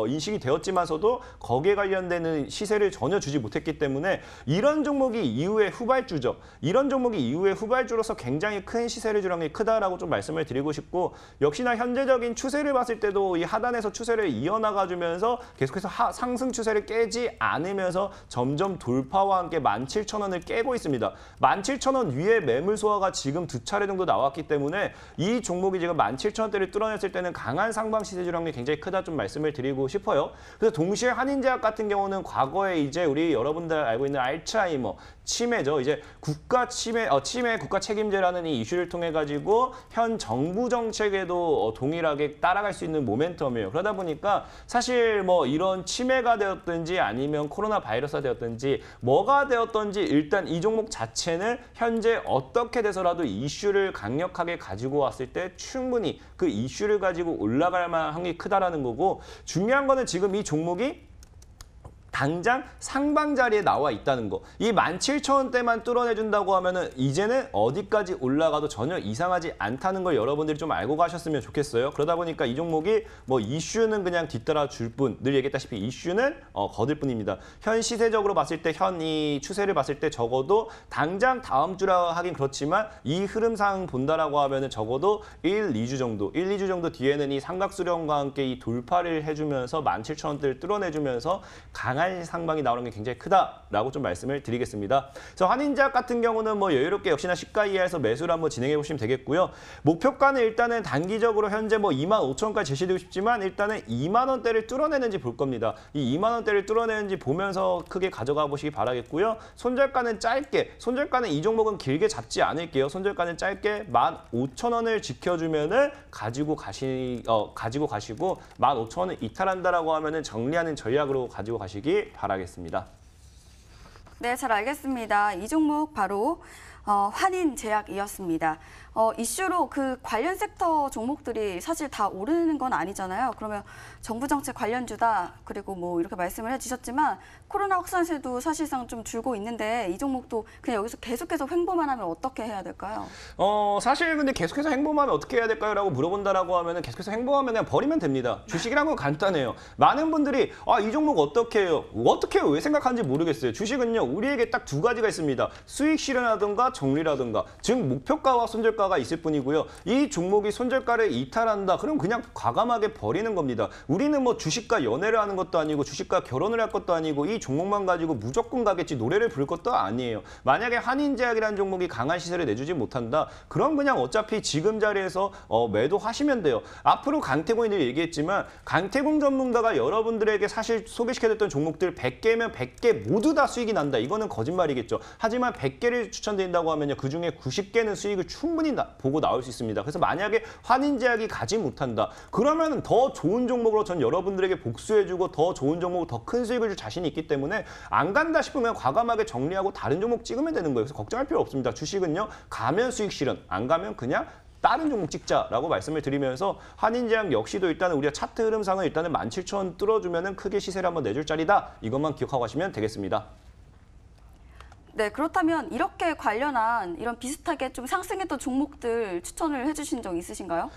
인식이 되었지만서도 거기에 관련되는 시세를 전혀 주지 못했기 때문에 이런 종목이 이후에 후발주죠. 이런 종목이 이후에 후발주로서 굉장히 큰 시세를 주는 게 크다라고 좀 말씀을 드리고 싶고 역시나 현재적인 추세를 봤을 때도 이 하단에서 추세를 이어나가주면서 계속해서 상승 추세를 깨지 않으면서 점점 돌파와 함께 17,000원을 깨고 있습니다. 17,000원 위에 매물 소화가 지금 2차례 정도 나왔기 때문에 이 종목이 지금 17,000원대를 뚫어냈을 때는 강한 상방 시세주랑이 굉장히 크다 좀 말씀을 드리고 싶어요. 그래서 동시에 환인제약 같은 경우는 과거에 이제 우리 여러분들 알고 있는 알츠하이머 치매죠. 이제 국가 치매 국가 책임제라는 이 이슈를 통해 가지고 현 정부 정책에도 동일하게 따라갈 수 있는 모멘텀이에요. 그러다 보니까 사실 뭐 이런 치매가 되었든지 아니면 코로나 바이러스가 되었든지 뭐가 되었든지 일단 이 종목 자체는 현재 어떻게 돼서라도 이슈를 강력하게 가지고 왔을 때 충분히 그 이슈를 가지고 올라갈 만한 확률이 크다라는 거고 중요한 거는 지금 이 종목이 당장 상방 자리에 나와 있다는 거. 이 17,000원대만 뚫어내준다고 하면은 이제는 어디까지 올라가도 전혀 이상하지 않다는 걸 여러분들이 좀 알고 가셨으면 좋겠어요. 그러다 보니까 이 종목이 뭐 이슈는 그냥 뒤따라 줄 뿐, 늘 얘기했다시피 이슈는 거들 뿐입니다. 현 시세적으로 봤을 때, 현 이 추세를 봤을 때 적어도 당장 다음 주라 하긴 그렇지만 이 흐름상 본다라고 하면은 적어도 1, 2주 정도, 1, 2주 정도 뒤에는 이 삼각수렴과 함께 이 돌파를 해주면서 17,000원대를 뚫어내주면서 강한 강한 상방이 나오는 게 굉장히 크다라고 좀 말씀을 드리겠습니다. 그래서 한인제약 같은 경우는 뭐 여유롭게 역시나 시가 이하에서 매수를 한번 진행해 보시면 되겠고요. 목표가는 일단은 단기적으로 현재 뭐 25,000원까지 제시되고 싶지만 일단은 2만 원대를 뚫어내는지 볼 겁니다. 이 2만 원대를 뚫어내는지 보면서 크게 가져가 보시기 바라겠고요. 손절가는 짧게, 손절가는 이 종목은 길게 잡지 않을게요. 손절가는 짧게 15,000원을 지켜주면은 가지고 가시고 15,000원을 이탈한다라고 하면은 정리하는 전략으로 가지고 가시기 바라겠습니다. 네, 잘 알겠습니다. 이 종목 바로 환인제약이었습니다. 이슈로 그 관련 섹터 종목들이 사실 다 오르는 건 아니잖아요. 그러면 정부 정책 관련주다, 그리고 뭐 이렇게 말씀을 해주셨지만 코로나 확산세도 사실상 좀 줄고 있는데 이 종목도 그냥 여기서 계속해서 횡보만 하면 어떻게 해야 될까요? 사실 근데 계속해서 행보하면 어떻게 해야 될까요? 라고 물어본다라고 하면은 계속해서 행보하면 그냥 버리면 됩니다. 주식이란 건 간단해요. 많은 분들이 이 종목 어떻게 해요? 어떻게 해요? 왜 생각하는지 모르겠어요. 주식은요, 우리에게 딱 두 가지가 있습니다. 수익 실현하든가 정리라든가, 즉 목표가와 손절가가 있을 뿐이고요. 이 종목이 손절가를 이탈한다, 그럼 그냥 과감하게 버리는 겁니다. 우리는 뭐 주식과 연애를 하는 것도 아니고 주식과 결혼을 할 것도 아니고 이 종목만 가지고 무조건 가겠지 노래를 부를 것도 아니에요. 만약에 한인제약이라는 종목이 강한 시세를 내주지 못한다, 그럼 그냥 어차피 지금 자리에서 매도하시면 돼요. 앞으로 강태공인들 얘기했지만 강태공 전문가가 여러분들에게 사실 소개시켜드렸던 종목들 100개면 100개 모두 다 수익이 난다, 이거는 거짓말이겠죠. 하지만 100개를 추천드린다고 하면요, 그중에 90개는 수익을 충분히 보고 나올 수 있습니다. 그래서 만약에 환인제약이 가지 못한다, 그러면 더 좋은 종목으로 전 여러분들에게 복수해주고 더 좋은 종목으로 더 큰 수익을 줄 자신이 있기 때문에 안 간다 싶으면 과감하게 정리하고 다른 종목 찍으면 되는 거예요. 그래서 걱정할 필요 없습니다. 주식은요, 가면 수익 실현, 안 가면 그냥 다른 종목 찍자라고 말씀을 드리면서 한인제약 역시도 일단은 우리가 차트 흐름상은 일단은 17,000원 뚫어주면은 크게 시세를 한번 내줄 자리다, 이것만 기억하고 하시면 되겠습니다. 네, 그렇다면 이렇게 관련한 이런 비슷하게 좀 상승했던 종목들 추천을 해주신 적 있으신가요?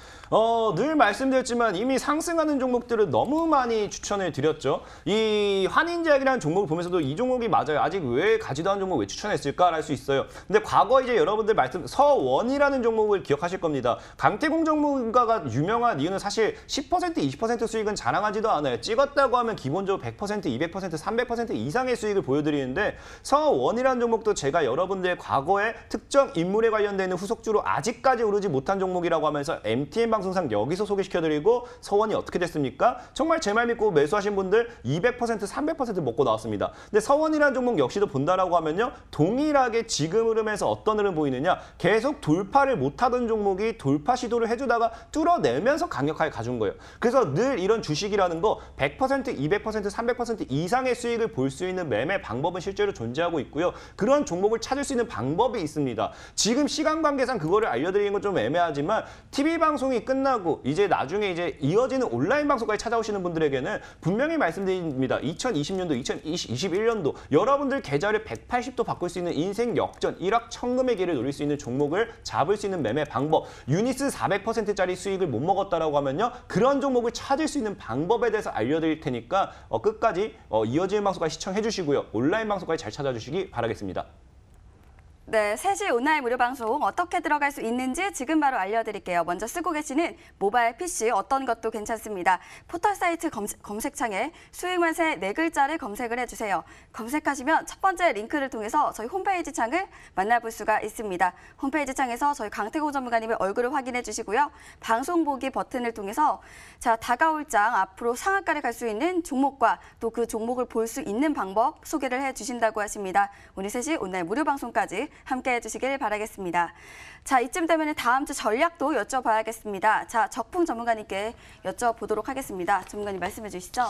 늘 말씀드렸지만 이미 상승하는 종목들을 너무 많이 추천을 드렸죠. 이 환인제약이라는 종목을 보면서도 이 종목이 맞아요, 아직 왜 가지도 않은 종목 왜 추천했을까 할 수 있어요. 근데 과거 이제 여러분들 서원이라는 종목을 기억하실 겁니다. 강태공 전문가가 유명한 이유는 사실 10% 20% 수익은 자랑하지도 않아요. 찍었다고 하면 기본적으로 100% 200% 300% 이상의 수익을 보여드리는데, 서원이라는 종목도 제가 여러분들의 과거에 특정 인물에 관련되어 있는 후속주로 아직까지 오르지 못한 종목이라고 하면서 MTN 방송상 여기서 소개시켜드리고, 서원이 어떻게 됐습니까? 정말 제 말 믿고 매수하신 분들 200% 300% 먹고 나왔습니다. 근데 서원이라는 종목 역시도 본다라고 하면요, 동일하게 지금 흐름에서 어떤 흐름 보이느냐, 계속 돌파를 못하던 종목이 돌파 시도를 해주다가 뚫어내면서 강력하게 가준 거예요. 그래서 늘 이런 주식이라는 거 100% 200% 300% 이상의 수익을 볼 수 있는 매매 방법은 실제로 존재하고 있고요. 그런 종목을 찾을 수 있는 방법이 있습니다. 지금 시간 관계상 그거를 알려드리는 건 좀 애매하지만 TV 방송이 끝나고 이제 나중에 이제 이어지는 온라인 방송까지 찾아오시는 분들에게는 분명히 말씀드립니다. 2020년도, 2021년도 여러분들 계좌를 180도 바꿀 수 있는 인생 역전, 1억 1000금의 길을 노릴 수 있는 종목을 잡을 수 있는 매매 방법, 유니스 400%짜리 수익을 못 먹었다라고 하면요, 그런 종목을 찾을 수 있는 방법에 대해서 알려드릴 테니까 끝까지 이어지는 방송까지 시청해 주시고요. 온라인 방송까지 잘 찾아주시기 바라겠습니다. 네, 3시 온라인 무료 방송 어떻게 들어갈 수 있는지 지금 바로 알려드릴게요. 먼저 쓰고 계시는 모바일 PC 어떤 것도 괜찮습니다. 포털 사이트 검색창에 수익만세 4글자를 검색을 해주세요. 검색하시면 첫 번째 링크를 통해서 저희 홈페이지 창을 만나볼 수가 있습니다. 홈페이지 창에서 저희 강태공 전문가님의 얼굴을 확인해 주시고요. 방송 보기 버튼을 통해서 다가올 장 앞으로 상한가를 갈 수 있는 종목과 또 그 종목을 볼 수 있는 방법 소개를 해주신다고 하십니다. 오늘 3시 온라인 무료 방송까지 함께해 주시길 바라겠습니다. 자, 이쯤 되면 다음 주 전략도 여쭤봐야겠습니다. 자, 적풍 전문가님께 여쭤보도록 하겠습니다. 전문가님 말씀해 주시죠.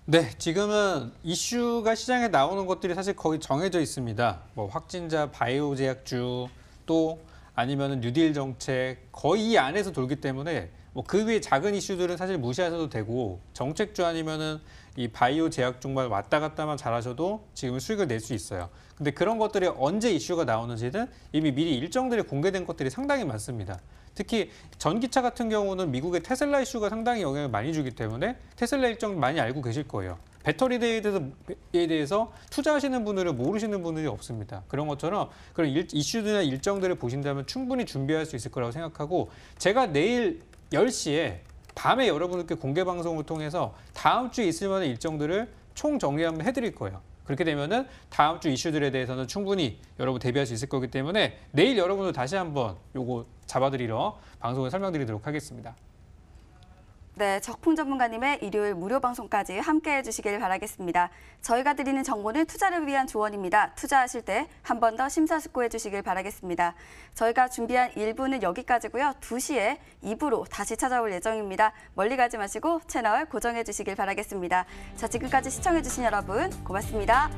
네, 지금은 이슈가 시장에 나오는 것들이 사실 거의 정해져 있습니다. 뭐 확진자 바이오 제약주, 또 아니면은 뉴딜 정책, 거의 이 안에서 돌기 때문에 뭐 그 위에 작은 이슈들은 사실 무시하셔도 되고, 정책주 아니면은 이 바이오 제약 쪽만 왔다 갔다만 잘하셔도 지금 수익을 낼 수 있어요. 근데 그런 것들이 언제 이슈가 나오는지는 이미 미리 일정들이 공개된 것들이 상당히 많습니다. 특히 전기차 같은 경우는 미국의 테슬라 이슈가 상당히 영향을 많이 주기 때문에 테슬라 일정 많이 알고 계실 거예요. 배터리에 대해서 투자하시는 분들은 모르시는 분들이 없습니다. 그런 것처럼 그런 이슈들이나 일정들을 보신다면 충분히 준비할 수 있을 거라고 생각하고, 제가 내일 10시에 밤에 여러분들께 공개 방송을 통해서 다음 주에 있을 만한 일정들을 총 정리 한번 해드릴 거예요. 그렇게 되면은 다음 주 이슈들에 대해서는 충분히 여러분 대비할 수 있을 거기 때문에 내일 여러분들 다시 한번 요거 잡아드리러 방송을 설명드리도록 하겠습니다. 네, 적풍 전문가님의 일요일 무료 방송까지 함께해 주시길 바라겠습니다. 저희가 드리는 정보는 투자를 위한 조언입니다. 투자하실 때 한 번 더 심사숙고해 주시길 바라겠습니다. 저희가 준비한 1부는 여기까지고요. 2시에 2부로 다시 찾아올 예정입니다. 멀리 가지 마시고 채널 고정해 주시길 바라겠습니다. 자, 지금까지 시청해 주신 여러분 고맙습니다.